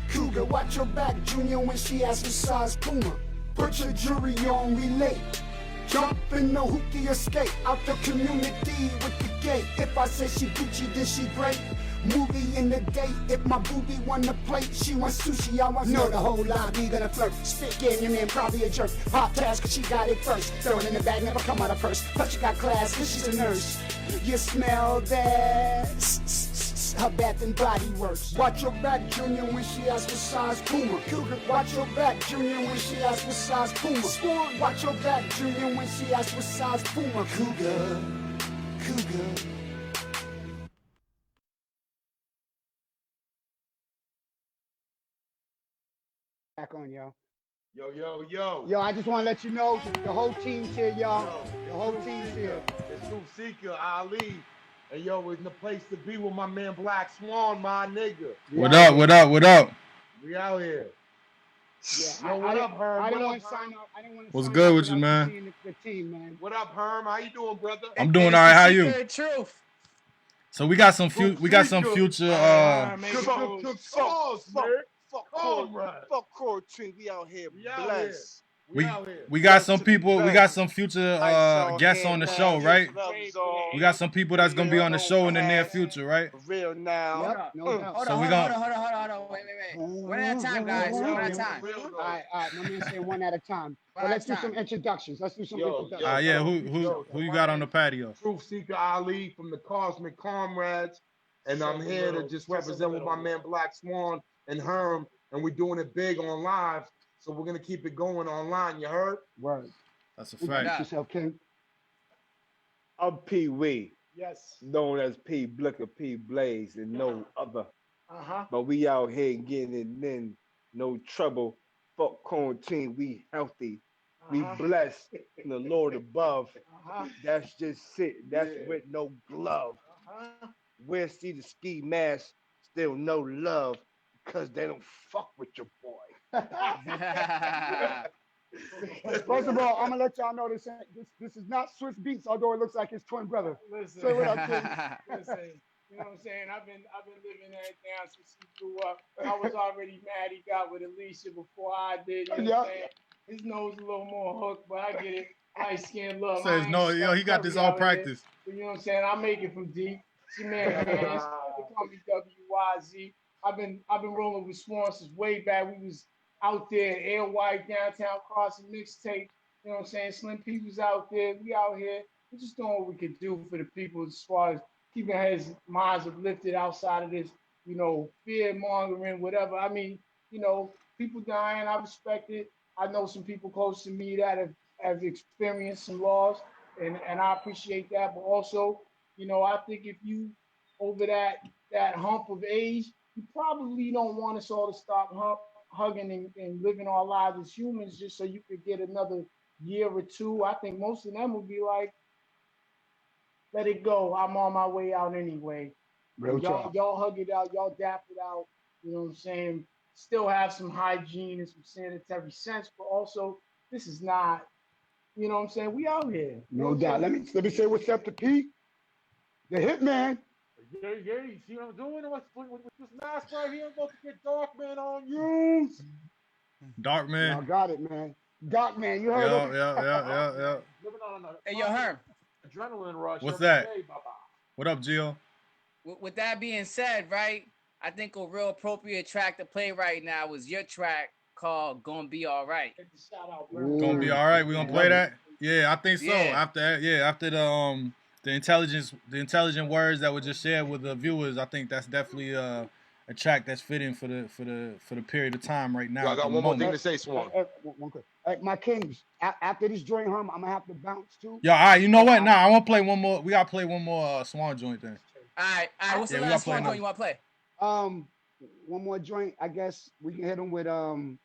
Cougar, watch your back, Junior, when she asks for size Puma. Put your jury on, relate. Jump in the hoopty, escape out the community with the gate. If I say she Gucci, then she great. Movie in the day. If my booby wanna plate, she wants sushi, I want know the whole lobby gonna flirt. Spit game, your man probably a jerk. Pop task, cause she got it first. Throw it in the bag, never come out of purse. Plus she got class, cause she's a nurse. You smell that? Her bath and body works. Watch your back, Junior, when she asks for size Puma. Cougar, watch your back, Junior, when she asks for size Puma. Swan, watch your back, Junior, when she asks for size Puma. Cougar, cougar. Back on, y'all. Yo. I just want to let you know the whole team's here, y'all. The whole team's here. It's Scoop Seeker, Ali. And yo, it's the place to be with my man Black Swan, my nigga. What up? We out here. Yeah, Yo, what up, Herm? I didn't What want up, to sign Herm? up. I didn't want to What's sign good up with you, without man? seeing the team, man. What up, Herm? How you doing, brother? I'm doing all right. How you? Truth. So we got some future. Fuck quarantine. We out here blessed. We got some people. We got some future guests on the show, right? We got some people that's gonna be on the show in the near future, right? For real now. Yep, no doubt. Hold So on, we hold gonna- on. Wait. One at a time, guys. One at a time. All right. My man saying one at a time. One But at let's a do time. some introductions. Yeah. Who you got on the patio? Truth Seeker Ali from the Cosmic Comrades. And I'm here to just represent with my man Black Swan and Herm. And we're doing it big on live. So we're going to keep it going online. You heard? Word. That's a Introduce fact. yourself, King. I'm P. Wee, Yes. known as P. Blicker, P. Blaze, and no other. Uh-huh. But we out here getting it in, no trouble. Fuck quarantine, we healthy. We blessed from the Lord above. Uh-huh. That's just it. That's with no glove. Uh-huh. Where see the ski mask, still no love, because they don't fuck with your boy. First of all, I'm gonna let y'all know this is not Swiss Beats, although it looks like his twin brother. Listen, Say what up, King. listen. You know what I'm saying? I've been living that down since he grew up. I was already mad he got with Alicia before I did. You know what I'm saying? His nose a little more hooked, but I get it. Light skin love. Says no, yo, he got this all practice. You know what I'm saying? I make it from deep. It's your man, They call me WYZ. I've been rolling with Swan since way back. We was out there, Air White, downtown crossing mixtape. You know what I'm saying? Slim P was out there. We out here. We're just doing what we could do for the people as far as keeping heads, minds uplifted outside of this, fear mongering, whatever. I mean, people dying. I respect it. I know some people close to me that have experienced some loss, and I appreciate that. But also, I think if you over that hump of age, you probably don't want us all to stop hugging and living our lives as humans just so you could get another year or two. I think most of them will be like, let it go. I'm on my way out anyway. Y'all hug it out. Y'all dap it out. You know what I'm saying? Still have some hygiene and some sanitary sense, but also this is not, you know what I'm saying? We out here. No doubt. Let me say what's up to Pete, the hitman. Yeah, you see what I'm doing? With this mask right here, I'm about to get Dark Man on you. Dark Man. Y'all got it, man. Dark Man, you heard him? Yeah. Living on a Hey, yo, Herm. adrenaline rush. What's every that? day, bye-bye. What up, Gio? With that being said, right, I think a real appropriate track to play right now is your track called Gonna Be Alright. Shout out, Gonna be all right. We gonna play that? Yeah, I think so. Yeah. After the intelligent words that were just shared with the viewers, I think that's definitely a track that's fitting for the period of time right now. Yo, I got one more thing to say, Swan. One quick. My kings, after this joint, Herm, I'm gonna have to bounce too. Yo, all right, you know what? Nah, I want to play one more. We gotta play one more Swan joint thing. All right. What's the we last gotta play one you want to play? One more joint. I guess we can hit them with man.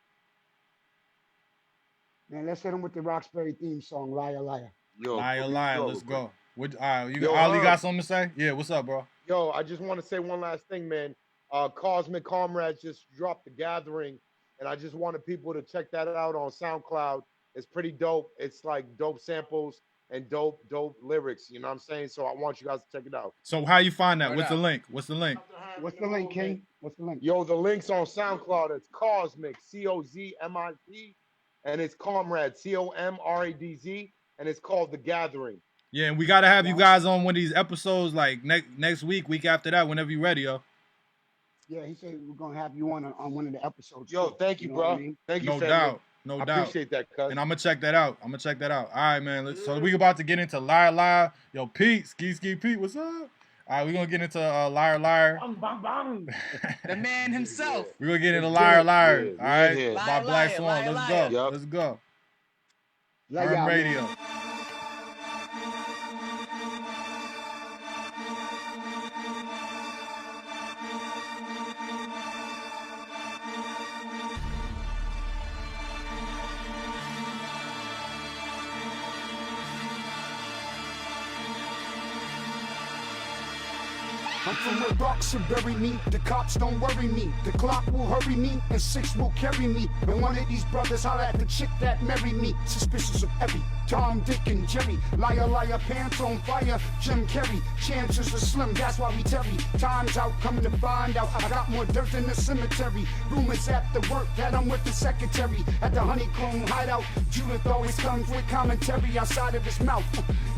Let's hit them with the Roxbury theme song, "Liar Liar." Yo, Liar, let's go. All right, Yo, Ali got something to say? Yeah, what's up, bro? Yo, I just want to say one last thing, man. Cosmic Comrades just dropped The Gathering, and I just wanted people to check that out on SoundCloud. It's pretty dope. It's like dope samples and dope lyrics. You know what I'm saying? So I want you guys to check it out. So how you find that? What's the link? What's the link, King? What's the link? Yo, the link's on SoundCloud. It's Cosmic, COZMIC, and it's Comrade, COMRADZ, and it's called The Gathering. Yeah, and we gotta have you guys on one of these episodes like next week after that, whenever you're ready, yo. Yeah, he said we're gonna have you on one of the episodes. Yo, too. thank you, know bro. what I mean? Thank you, No family. doubt. No I doubt. appreciate that, cuz. And I'm gonna check that out. All right, man. So we about to get into Liar. Yo, Pete, Ski Pete, what's up? All right, we're gonna get into Liar. Bang, bang, bang. The man himself. We're gonna get into Liar. Yeah, All right, yeah. by Liar, Black liar, Swan. liar, Let's liar. go. Yup. Let's go. Like Herm y'all, Radio. man. I'm from where rocks will bury me, the cops don't worry me, the clock will hurry me, and 6 will carry me. When one of these brothers holler at the chick that marry me, suspicious of every Tom, Dick, and Jerry. Liar, pants on fire, Jim Carrey. Chances are slim, that's why we Terry. Time's out, coming to find out. I got more dirt than the cemetery. Rumors at the work that I'm with the secretary. At the honeycomb hideout, Judith always comes with commentary outside of his mouth.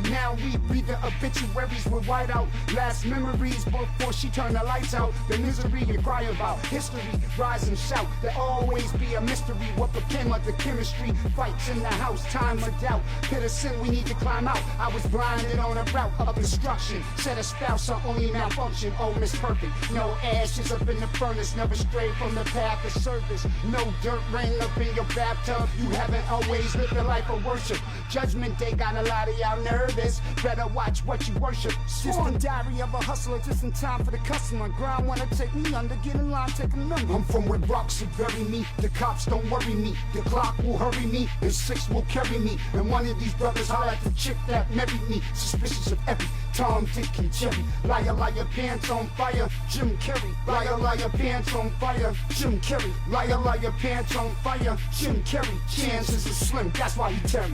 Now we read the obituaries with whiteout. Last memories before she turned the lights out. The misery you cry about, history, rise and shout. There always be a mystery. What became of the chemistry? Fights in the house, time of doubt. Pit of sin, we need to climb out. I was blinded on a route of destruction. Said a spouse, I only malfunction. Oh, Miss Perfect. No ashes up in the furnace. Never strayed from the path of service. No dirt rain up in your bathtub. You haven't always lived a life of worship. Judgment Day got a lot of y'all nervous. Better watch what you worship. Distant diary of a hustler, just in time for the customer. Grind wanna take me under, get in line, take a number. I'm from where rocks will bury me. The cops don't worry me. The clock will hurry me, and 6 will carry me. And one of these brothers holler at the chick that married me. Suspicious of every Tom, Dick, and Jerry. Liar, pants on fire, Jim Carrey. Liar, pants on fire, Jim Carrey. Liar, pants on fire, Jim Carrey. Chances are slim, that's why he Terry.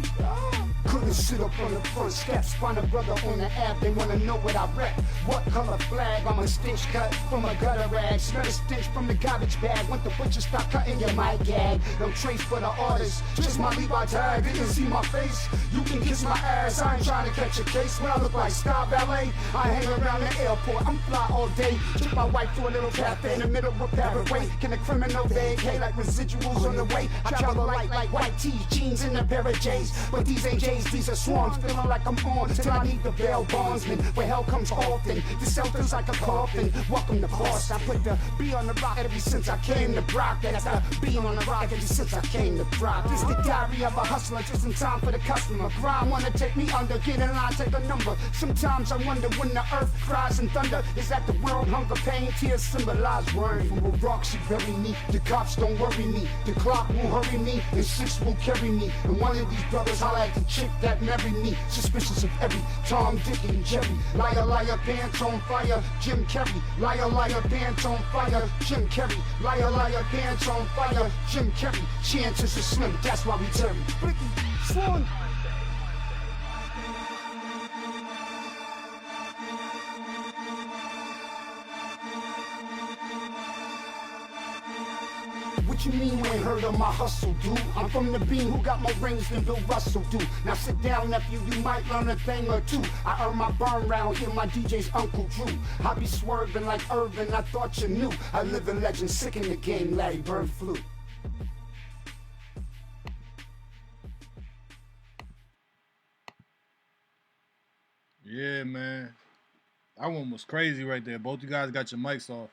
Couldn't sit up on the front steps. Find a brother on the app, they wanna know what I rep. What color flag? I'm a stitch cut from a gutter rag. Smell a stench from the garbage bag. Want the butcher stop cutting your mic gag. No trace for the artist, just my Levi tag. Didn't see my face, you can kiss my ass. I ain't trying to catch a case. When I look like Star Ballet, I hang around the airport. I'm fly all day. Took my wife to a little cafe in the middle of a pathway. Can a criminal vacate like residuals on the way? I travel light like white tees, jeans, and a pair of J's. But these ain't J's, these are swans. Feeling like I'm on till I need the bail bondsman. Where hell comes often, this cell feels like a coffin. Welcome to Boss. I put the B on the rock ever since I came to Brock. That's the B on the rock ever since I came to Brock. This the diary of a hustler, just in time for the customer. Grind wanna take me under, get in line, take a number. Sometimes I wonder when the earth cries and thunder. Is that the world hunger, pain, tears symbolize worry. From a rock she bury me, the cops don't worry me. The clock will hurry me, and 6 will carry me. And one of these brothers holla at the chick that married me. Suspicious of every Tom, Dick, and Jerry. Liar, liar, pants on fire, Jim Carrey. Liar, liar, pants on fire, Jim Carrey. Liar, liar, pants on fire, Jim Carrey. Chances are slim, that's why we Terry. Blicky, Swan. What you mean you ain't heard of my hustle, dude? I'm from the bean who got more rings than Bill Russell do. Now sit down, nephew, you might learn a thing or two. I earn my burn round here, my DJ's Uncle Drew. I be swerving like Irvin, I thought you knew. I live in legend, sick in the game, Larry Bird flew. Yeah, man. That one was crazy right there. Both you guys got your mics off.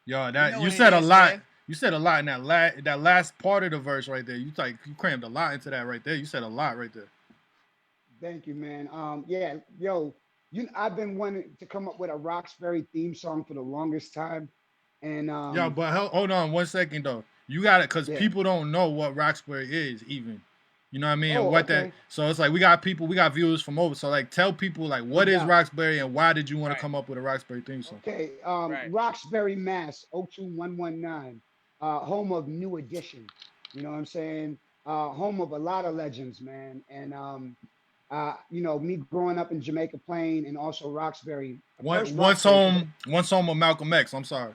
Yo, that you said a lot. Man. You said a lot in that last part of the verse right there. You crammed a lot into that right there. You said a lot right there. Thank you, man. Yeah, yo, I've been wanting to come up with a Roxbury theme song for the longest time, and yo, but hold on 1 second though. You got it because people don't know what Roxbury is even. You know what I mean? Oh, what okay. that? So it's like we got viewers from over. So like, tell people like what is Roxbury and why did you want to come up with a Roxbury theme song? Okay, Roxbury, Mass. 02119. Home of New Edition, you know what I'm saying? Home of a lot of legends, man. And you know, me growing up in Jamaica Plain and also Roxbury. Once home of Malcolm X. I'm sorry.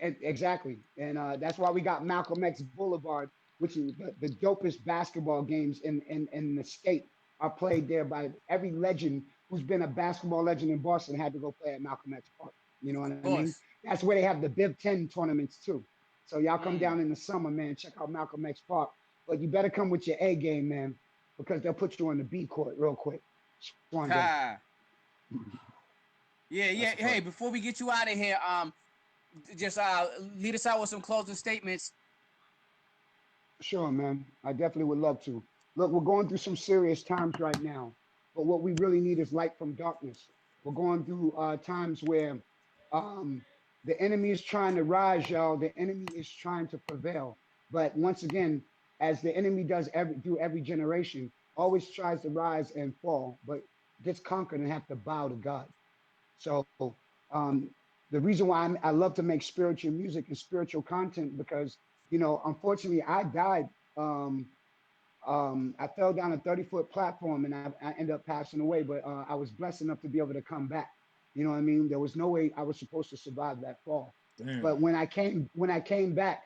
Exactly. And that's why we got Malcolm X Boulevard, which is the dopest basketball games in the state are played there by every legend who's been a basketball legend in Boston had to go play at Malcolm X Park. You know what I mean? That's where they have the Big Ten tournaments too. So y'all come down in the summer, man. Check out Malcolm X Park. But you better come with your A game, man, because they'll put you on the B court real quick. Yeah. Hey, before we get you out of here, just lead us out with some closing statements. Sure, man. I definitely would love to. Look, we're going through some serious times right now, but what we really need is light from darkness. We're going through times where the enemy is trying to rise, y'all. The enemy is trying to prevail. But once again, as the enemy does through every generation, always tries to rise and fall, but gets conquered and have to bow to God. So the reason why I love to make spiritual music and spiritual content, because, you know, unfortunately, I died. I fell down a 30-foot platform and I ended up passing away, but I was blessed enough to be able to come back. You know what I mean? There was no way I was supposed to survive that fall. Damn. But when I came back,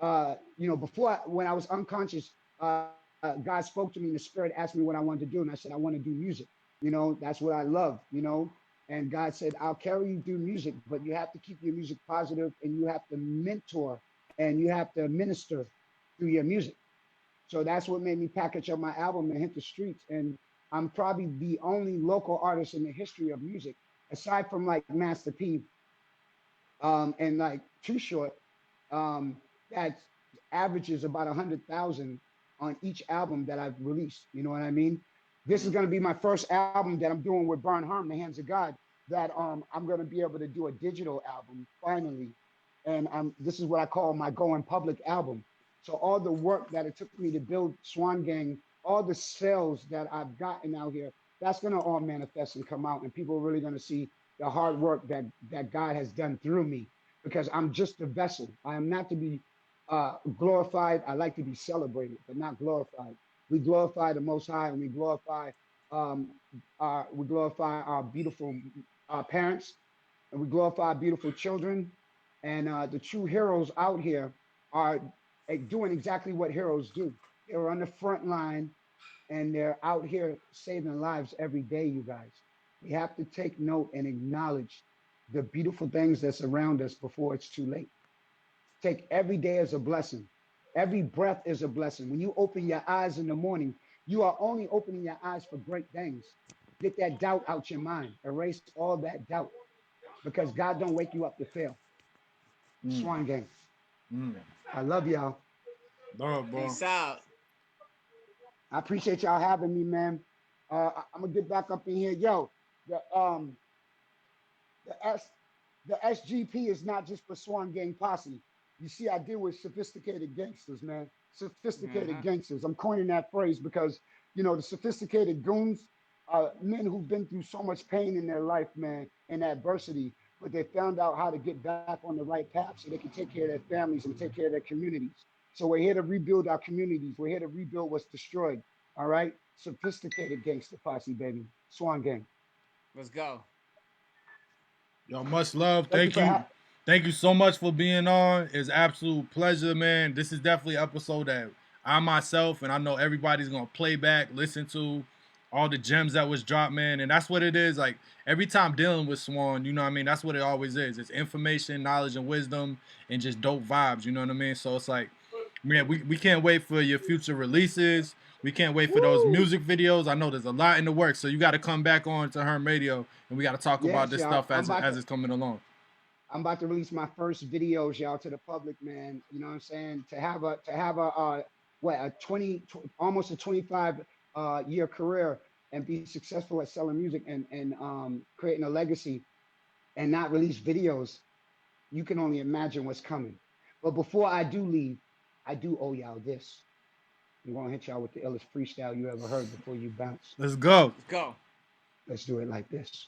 you know, when I was unconscious, God spoke to me in the spirit, asked me what I wanted to do. And I said, I want to do music. You know, that's what I love, you know? And God said, I'll carry you through music, but you have to keep your music positive and you have to mentor and you have to minister through your music. So that's what made me package up my album and hit the streets. And I'm probably the only local artist in the history of music, aside from like Master P and like Too Short, that averages about 100,000 on each album that I've released. You know what I mean? This is going to be my first album that I'm doing with Herm, The Hands of God, that I'm going to be able to do a digital album finally. And this is what I call my going public album. So all the work that it took me to build Swan Gang, all the sales that I've gotten out here, that's going to all manifest and come out. And people are really going to see the hard work that God has done through me, because I'm just a vessel. I am not to be glorified. I like to be celebrated, but not glorified. We glorify the Most High, and um, we glorify our beautiful parents, and we glorify beautiful children. And the true heroes out here are doing exactly what heroes do. They're on the front line, and they're out here saving lives every day, you guys. We have to take note and acknowledge the beautiful things that surround us before it's too late. Take every day as a blessing. Every breath is a blessing. When you open your eyes in the morning, you are only opening your eyes for great things. Get that doubt out your mind. Erase all that doubt, because God don't wake you up to fail. Swan gang. I love y'all. Bro, bro. Peace out. I appreciate y'all having me, man. I'm gonna get back up in here. Yo, the the S the SGP is not just for Swan Gang Posse. You see, I deal with sophisticated gangsters, man. Sophisticated gangsters. I'm coining that phrase because the sophisticated goons are men who've been through so much pain in their life, man, and adversity, but they found out how to get back on the right path so they can take care of their families and take care of their communities. So we're here to rebuild our communities. We're here to rebuild what's destroyed. All right? Sophisticated gangster posse, baby. Swan Gang. Let's go. Yo, much love. Thank Thank you. you. Thank you so much for being on. It's an absolute pleasure, man. This is definitely an episode that I myself, and I know everybody's going to play back, listen to all the gems that was dropped, man. And that's what it is. Like, every time dealing with Swan, you know what I mean? That's what it always is. It's information, knowledge, and wisdom, and just dope vibes, you know what I mean? So it's like, man, we can't wait for your future releases. We can't wait for those music videos. I know there's a lot in the works, so you got to come back on to Herm Radio, and we got to talk about this stuff as it's coming along. I'm about to release my first videos, y'all, to the public, man. You know what I'm saying? To have a a 20 almost a 25 year career and be successful at selling music and creating a legacy and not release videos, you can only imagine what's coming. But before I do leave, I do owe y'all this. I'm gonna hit y'all with the illest freestyle you ever heard before you bounce. Let's go. Let's go. Let's do it like this.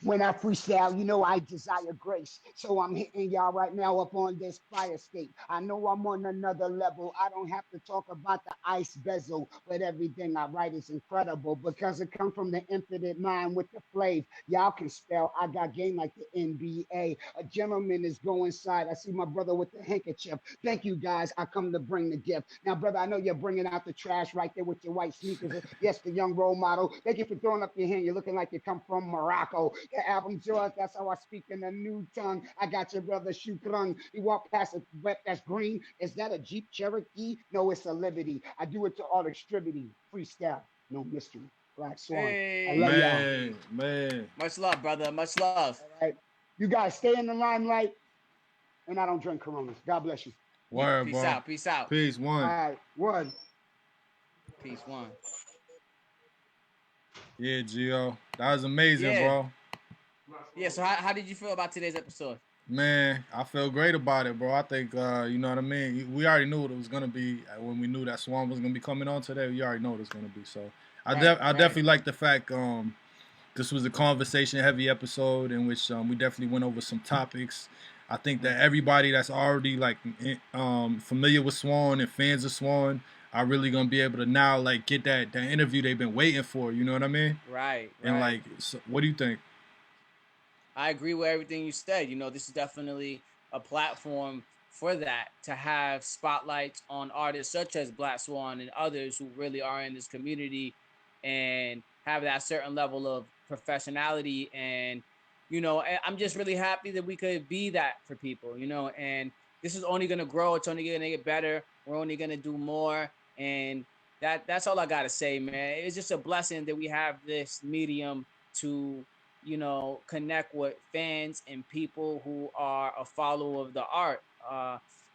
When I freestyle, I desire grace. So I'm hitting y'all right now up on this fire escape. I know I'm on another level. I don't have to talk about the ice bezel, but everything I write is incredible because it comes from the infinite mind with the flav. Y'all can spell. I got game like the NBA. A gentleman is going inside. I see my brother with the handkerchief. Thank you, guys. I come to bring the gift. Now, brother, I know you're bringing out the trash right there with your white sneakers. Yes, the young role model. Thank you for throwing up your hand. You're looking like you come from Morocco. The album George, that's how I speak in a new tongue. I got your brother Shukran. He walked past a wet that's green. Is that a Jeep Cherokee? No, it's a Liberty. I do it to all extremity. Freestyle, no mystery. Black Swan. Hey. I love y'all. Man. Much love, brother. Much love. All right. You guys stay in the limelight, and I don't drink Coronas. God bless you. Word, Peace bro. out. Peace out. Peace, one. All right, one. Peace, one. Yeah, Gio. That was amazing, bro. Yeah, so how did you feel about today's episode? Man, I feel great about it, bro. I think, you know what I mean? We already knew what it was going to be. When we knew that Swan was going to be coming on today, we already know what it was going to be. So I definitely like the fact this was a conversation-heavy episode in which we definitely went over some topics. I think that everybody that's already, like, familiar with Swan and fans of Swan are really going to be able to now, like, get that interview they've been waiting for. You know what I mean? Right. And, like, so what do you think? I agree with everything you said. This is definitely a platform for that, to have spotlights on artists such as Black Swan and others who really are in this community and have that certain level of professionality. And, I'm just really happy that we could be that for people, and this is only going to grow. It's only going to get better. We're only going to do more. And that's all I got to say, man. It's just a blessing that we have this medium to connect with fans and people who are a follower of the art.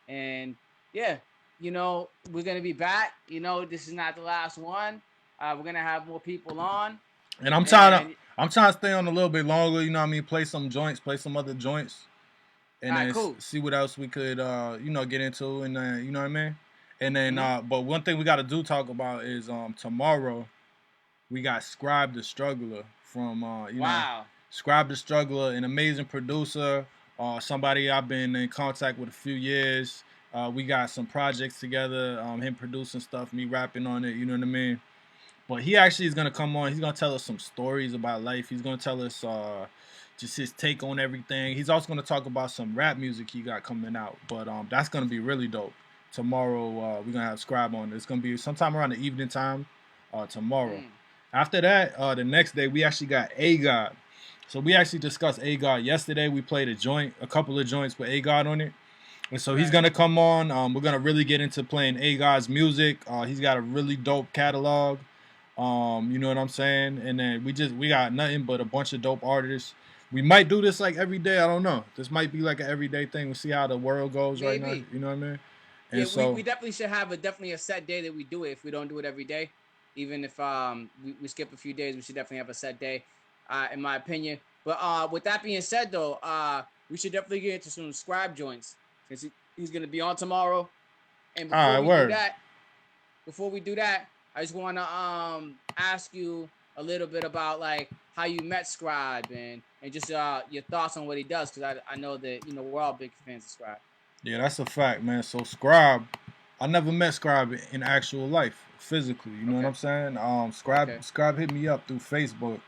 And yeah, we're going to be back. This is not the last one. We're going to have more people on. And I'm trying to stay on a little bit longer, you know what I mean? Play some other joints. And then cool. See what else we could, get into. And you know what I mean? And then, but one thing we got to talk about is tomorrow we got Scribe the Struggler from, Scribe the Struggler, an amazing producer, somebody I've been in contact with a few years. We got some projects together. Him producing stuff, me rapping on it. You know what I mean? But he actually is gonna come on. He's gonna tell us some stories about life. He's gonna tell us just his take on everything. He's also gonna talk about some rap music he got coming out. But that's gonna be really dope. Tomorrow we're gonna have Scribe on. It's gonna be sometime around the evening time. Tomorrow. After that, the next day we actually got A God. So we actually discussed A God yesterday. We played a couple of joints with A God on it. And so he's gonna come on. We're gonna really get into playing A God's music. He's got a really dope catalog. You know what I'm saying? And then we got nothing but a bunch of dope artists. We might do this like every day. I don't know. This might be like an everyday thing. We'll see how the world goes right now. You know what I mean? And yeah, so we definitely should have a set day that we do it. If we don't do it every day, even if we skip a few days, we should definitely have a set day, in my opinion. But with that being said, though, we should definitely get into some Scribe joints since he's gonna be on tomorrow. And before we do that, I just want to ask you a little bit about like how you met Scribe and just your thoughts on what he does, because I know that we're all big fans of Scribe. Yeah, that's a fact, man. So Scribe, I never met Scribe in actual life, physically. You know what I'm saying? Scribe hit me up through Facebook.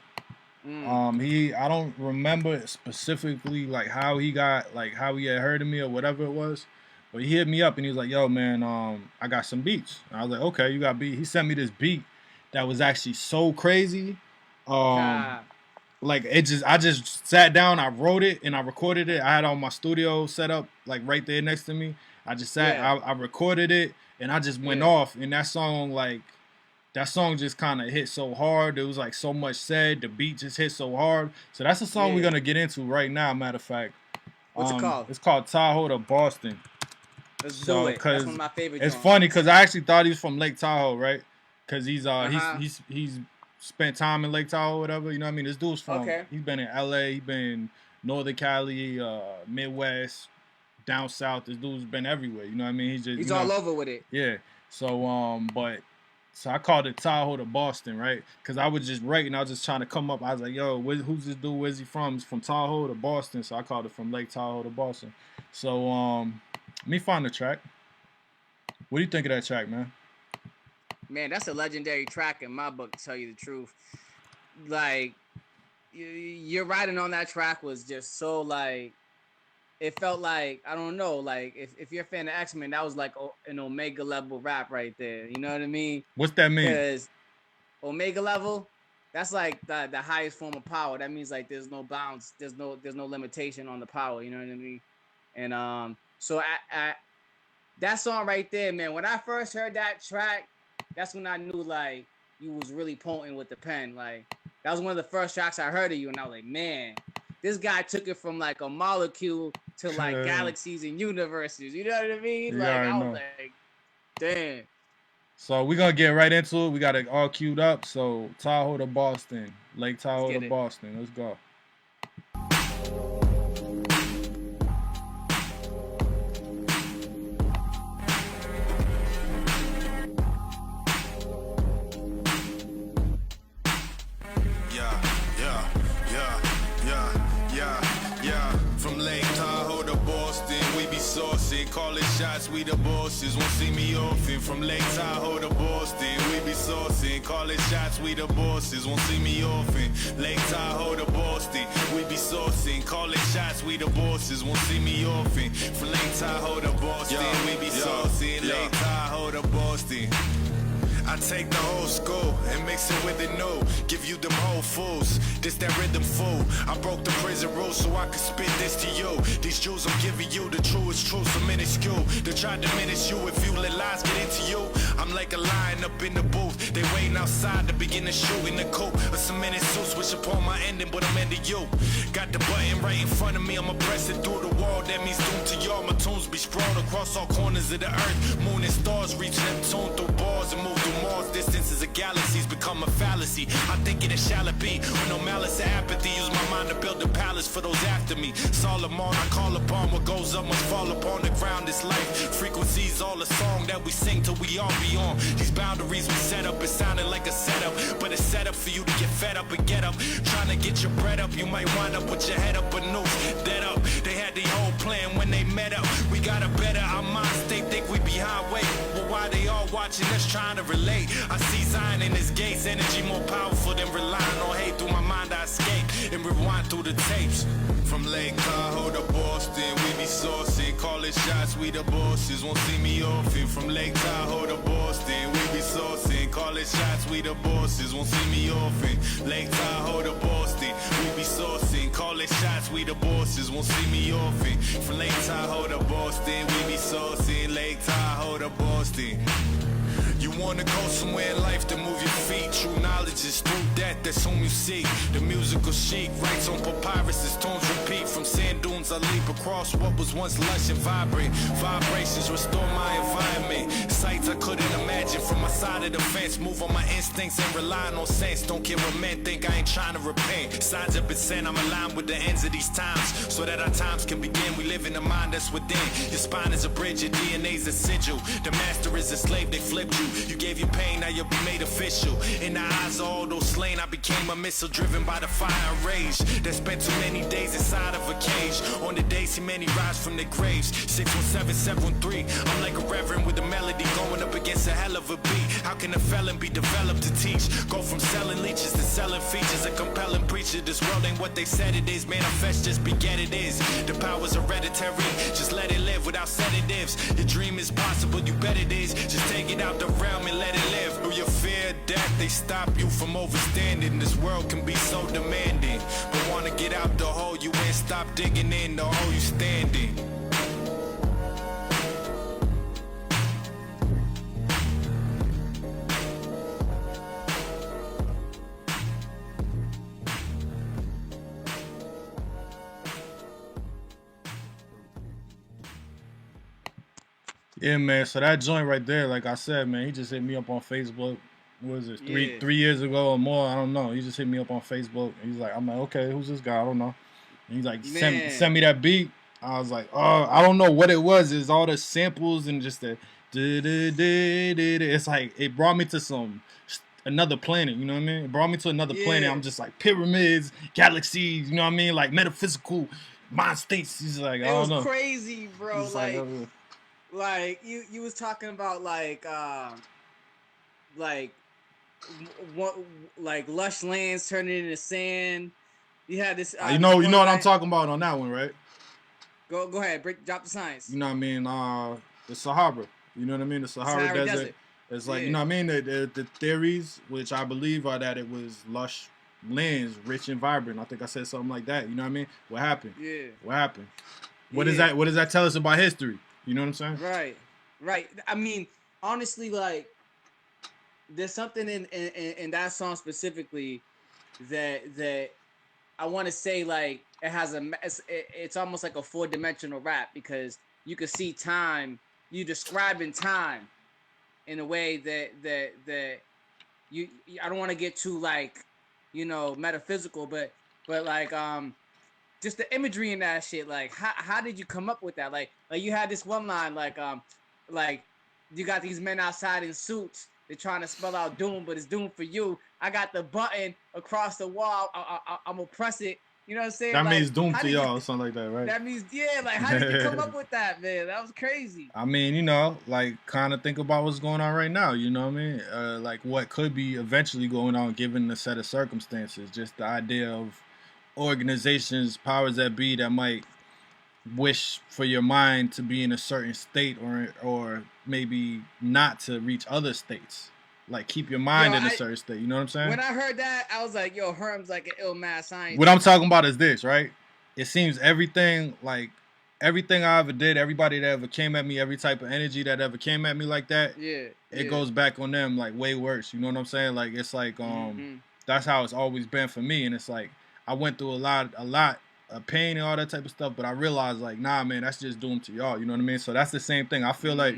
I don't remember specifically like how he had heard of me or whatever it was. But he hit me up and he was like, "Yo, man, I got some beats." And I was like, "Okay, you got beat." He sent me this beat that was actually so crazy. Like I just sat down, I wrote it and I recorded it. I had all my studio set up like right there next to me. I just sat, I recorded it and I just went off. And that song just kind of hit so hard. There was like so much said. The beat just hit so hard. So that's a song we're gonna get into right now. Matter of fact, what's it called? It's called Tahoe to Boston. Let's do it. That's one of my favorite It's songs. funny because I actually thought he was from Lake Tahoe, right? Because he's spent time in Lake Tahoe, or whatever. You know what I mean? This dude's from. He's been in LA. He's been in Northern Cali, Midwest, down south. This dude's been everywhere. You know what I mean? He's all over with it. Yeah. So so I called it Tahoe to Boston, right? Because I was just writing. I was just trying to come up. I was like, "Yo, who's this dude? Where's he from? He's from Tahoe to Boston." So I called it from Lake Tahoe to Boston. So let me find the track. What do you think of that track, man? Man, that's a legendary track in my book, to tell you the truth. Like, your writing on that track was just so, like, it felt like, I don't know, like, if you're a fan of X-Men, that was like an Omega level rap right there. You know what I mean? What's that mean? Because Omega level, that's like the highest form of power. That means, like, there's no bounds. There's no limitation on the power. You know what I mean? And so that song right there, man, when I first heard that track, that's when I knew, like, you was really potent with the pen. Like, that was one of the first tracks I heard of you, and I was like, man, this guy took it from, like, a molecule to, like, galaxies and universes. You know what I mean? Like, I was like, damn. So we're going to get right into it. We got it all queued up. So Tahoe to Boston. Lake Tahoe to Boston. Let's go. Calling shots, we the bosses. Won't see me often. From Lake Tahoe to Boston, we be saucing. Calling shots, we the bosses. Won't see me often. Lake Tahoe to Boston, we be saucing. Calling shots, we the bosses. Won't see me often. From Lake Tahoe to Boston, we be saucing. Lake Tahoe to Boston. I take the whole school and mix it with the new. Give you them whole fools, this that rhythm fool. I broke the prison rules so I could spit this to you. These Jews, I'm giving you the truest truth, so minuscule. They try to diminish you if you let lies get into you. I'm like a lion up in the booth. They waiting outside to begin to shoot in the coop. A cemented suit, switch upon my ending, but I'm ending you. Got the button right in front of me, I'ma press it through the wall. That means doom to y'all. My tunes be sprawled across all corners of the earth. Moon and stars reaching them tune through bars and move through Mars. Distances of galaxies become a fallacy. I think it shall it be. With no malice or apathy, use my mind to build a palace for those after me. Solomon, I call upon what goes up must fall upon the ground. This life frequencies all a song that we sing till we all be on. These boundaries we set up, it sounded like a setup, but it's set up for you to get fed up and get up. Trying to get your bread up, you might wind up with your head up a noose. Dead up, they had the whole plan when they met up. We got a better, our minds stay watching us trying to relate. I see Zion in his gates, energy more powerful than relying on hate. Through my mind I escape and rewind through the tapes. From Lake Tahoe to Boston, we be saucing, calling shots, we the bosses, won't see me often. From Lake Tahoe to Boston, we be saucing, calling shots, we the bosses, won't see me often. Lake Tahoe to Boston, we be saucing, calling shots, we the bosses, won't see me often. From Lake Tahoe to Boston, we be saucing, Lake Tahoe to Boston. You wanna go somewhere in life to move your feet. True knowledge is through that, that's whom you seek. The musical chic writes on papyrus as tones repeat. From sand dunes I leap across what was once lush and vibrant. Vibrations restore my environment. Sights I couldn't imagine from my side of the fence. Move on my instincts and relying on sense. Don't care what men think, I ain't trying to repent. Signs have been sent, I'm aligned with the ends of these times, so that our times can begin. We live in the mind that's within. Your spine is a bridge, your DNA's a sigil. The master is a slave, they flipped you. You gave your pain, now you'll be made official. In the eyes of all those slain, I became a missile driven by the fire and rage that spent too many days inside of a cage. On the days see many rise from their graves. 617, 713, I'm like a reverend with a melody going up against a hell of a beat. How can a felon be developed to teach? Go from selling leeches to selling features. A compelling preacher, this world ain't what they said it is. Manifest, just beget it is. The power's hereditary, just let it live without sedatives. Your dream is possible, you bet it is. Just take it out the realm and let it live. Through your fear of death, they stop you from overstanding. This world can be so demanding, but wanna get out the hole you in, stop digging in the hole you standing. Yeah, man. So that joint right there, like I said, man, he just hit me up on Facebook. What was it, three years ago or more? I don't know. He just hit me up on Facebook. He's like, I'm like, okay, who's this guy? I don't know. And he's like, send me that beat. I was like, oh, I don't know what it was. It's all the samples and just the it's like it brought me to another planet. You know what I mean? It brought me to another planet. I'm just like pyramids, galaxies. You know what I mean? Like metaphysical mind states. He's like, I don't know. It was crazy, bro. Like you was talking about like lush lands turning into sand. You had this. You know what I'm talking about on that one, right? Go ahead, drop the science. You know what I mean? The Sahara. You know what I mean? The Sahara Desert. It's like, you know what I mean? The theories, which I believe are that it was lush lands, rich and vibrant. I think I said something like that. You know what I mean? What happened? Yeah. What happened? What does that tell us about history? You know what I'm saying? Right. I mean, honestly, like, there's something in that song specifically that I want to say, like, it has it's almost like a 4-dimensional rap, because you can see time. You describing time in a way that you. I don't want to get too, like, you know, metaphysical, but like just the imagery in that shit. Like, how did you come up with that? Like you had this one line, like you got these men outside in suits. They're trying to spell out doom, but it's doom for you. I got the button across the wall. I'm gonna press it. You know what I'm saying? That means doom to y'all, something like that, right? That means, yeah. Like, how did you come up with that, man? That was crazy. I mean, you know, like, kind of think about what's going on right now. You know what I mean? Like, what could be eventually going on given the set of circumstances. Just the idea of organizations, powers that be, that might wish for your mind to be in a certain state, or maybe not to reach other states. Like, keep your mind in a certain state. You know what I'm saying? When I heard that, I was like, yo, Herm's like an ill mad scientist. What I'm talking about is this, right? It seems everything I ever did, everybody that ever came at me, every type of energy that ever came at me like that, it goes back on them, like, way worse. You know what I'm saying? Like, it's like, that's how it's always been for me. And it's like, I went through a lot of pain and all that type of stuff, but I realized, like, nah, man, that's just doomed to y'all. You know what I mean? So that's the same thing. I feel like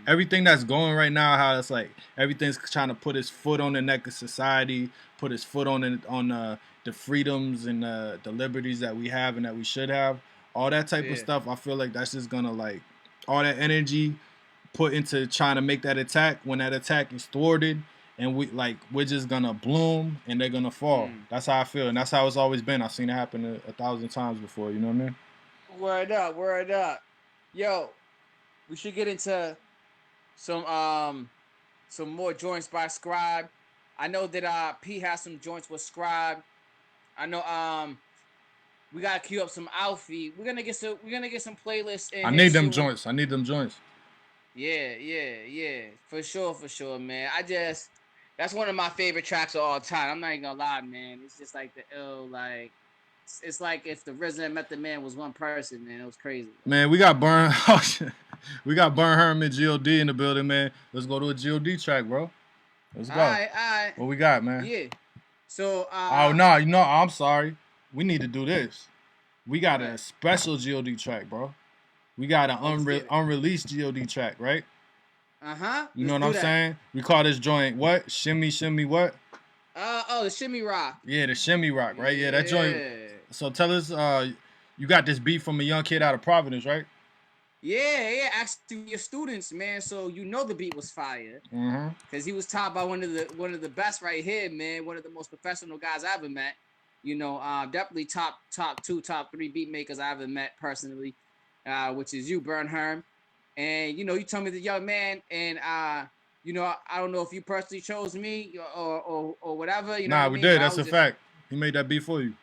everything that's going right now, how it's like everything's trying to put its foot on the neck of society, put its foot on the freedoms and the liberties that we have and that we should have, all that type of stuff. I feel like that's just gonna, like, all that energy put into trying to make that attack. When that attack is thwarted, and we're just gonna bloom and they're gonna fall. That's how I feel, and that's how it's always been. I've seen it happen 1,000 times before. You know what I mean? Word up. Yo, we should get into some some more joints by Scribe. I know that P has some joints with Scribe. I know we gotta queue up some Alfie. We're gonna get some playlists in I here need them soon. joints. I need them joints. Yeah. For sure, man. That's one of my favorite tracks of all time. I'm not even gonna lie, man. It's just like the ill, like it's like if the Resident Method Man was one person, man. It was crazy. Man, we got Burn. Oh, shit. We got Burn Herm and God in the building, man. Let's go to a God track, bro. Let's go. All right. What we got, man? Yeah. So Oh no, I'm sorry. We need to do this. We got a special God track, bro. We got an unreleased God track, right? You know what I'm saying? We call this joint what? Shimmy what? The Shimmy Rock. Yeah, the Shimmy Rock, right? Yeah, that joint. So tell us, you got this beat from a young kid out of Providence, right? Yeah. Actually, your students, man. So you know the beat was fire. Because he was taught by one of the best right here, man. One of the most professional guys I ever met. You know, definitely top 2, top 3 beat makers I ever met personally, which is you, Burn Herm. And, you know, you told me the young man, and, you know, I don't know if you personally chose me or whatever. You know nah, what we I mean? did. That's a fact. He made that beat for you.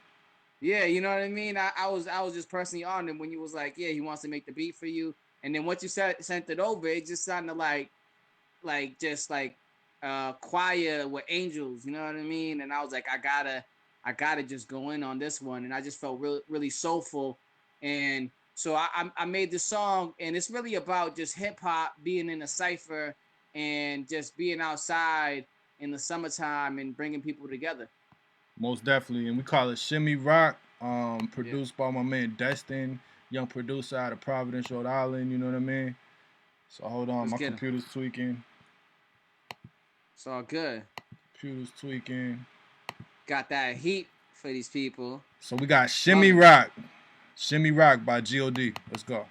Yeah, you know what I mean? I was just personally on him when you was like, yeah, he wants to make the beat for you. And then once you sent it over, it just sounded like choir with angels, you know what I mean? And I was like, I gotta just go in on this one. And I just felt really, really soulful. And so I made this song, and it's really about just hip hop being in a cipher and just being outside in the summertime and bringing people together. Most definitely. And we call it Shimmy Rock, produced by my man Destin, young producer out of Providence, Rhode Island, you know what I mean? So hold on, my computer's tweaking. It's all good. Computer's tweaking. Got that heat for these people. So we got Shimmy Rock. Shimmy Rock by God. Let's go.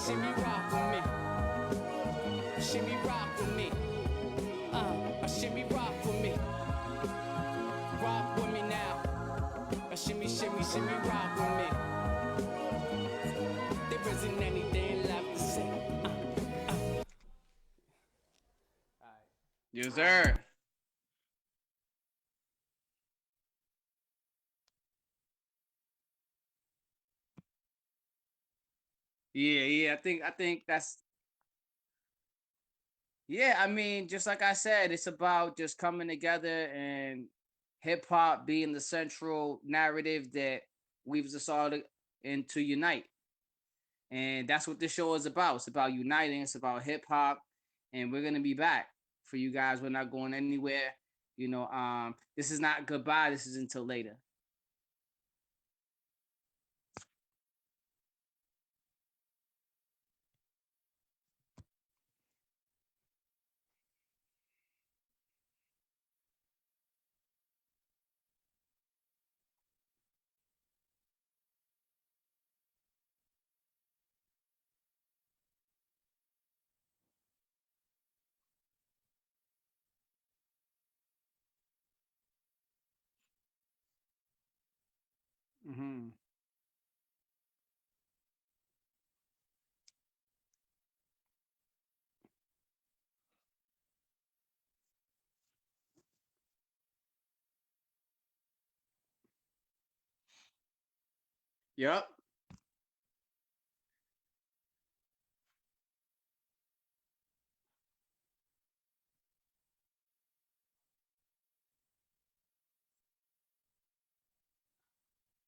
Shimmy rock with me. Shimmy rock with me. Shimmy rock with me. Rock with me now. Shimmy rock with me. There isn't anything left to say. Yes, sir. Yeah. I think that's. Yeah, I mean, just like I said, it's about just coming together and hip hop being the central narrative that weaves us all in to unite. And that's what this show is about. It's about uniting. It's about hip hop, and we're gonna be back for you guys. We're not going anywhere. You know, this is not goodbye. This is until later. Mm-hmm. Yep.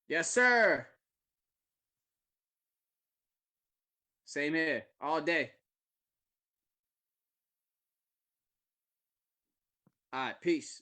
Yes, sir. Same here. All day. All right. Peace.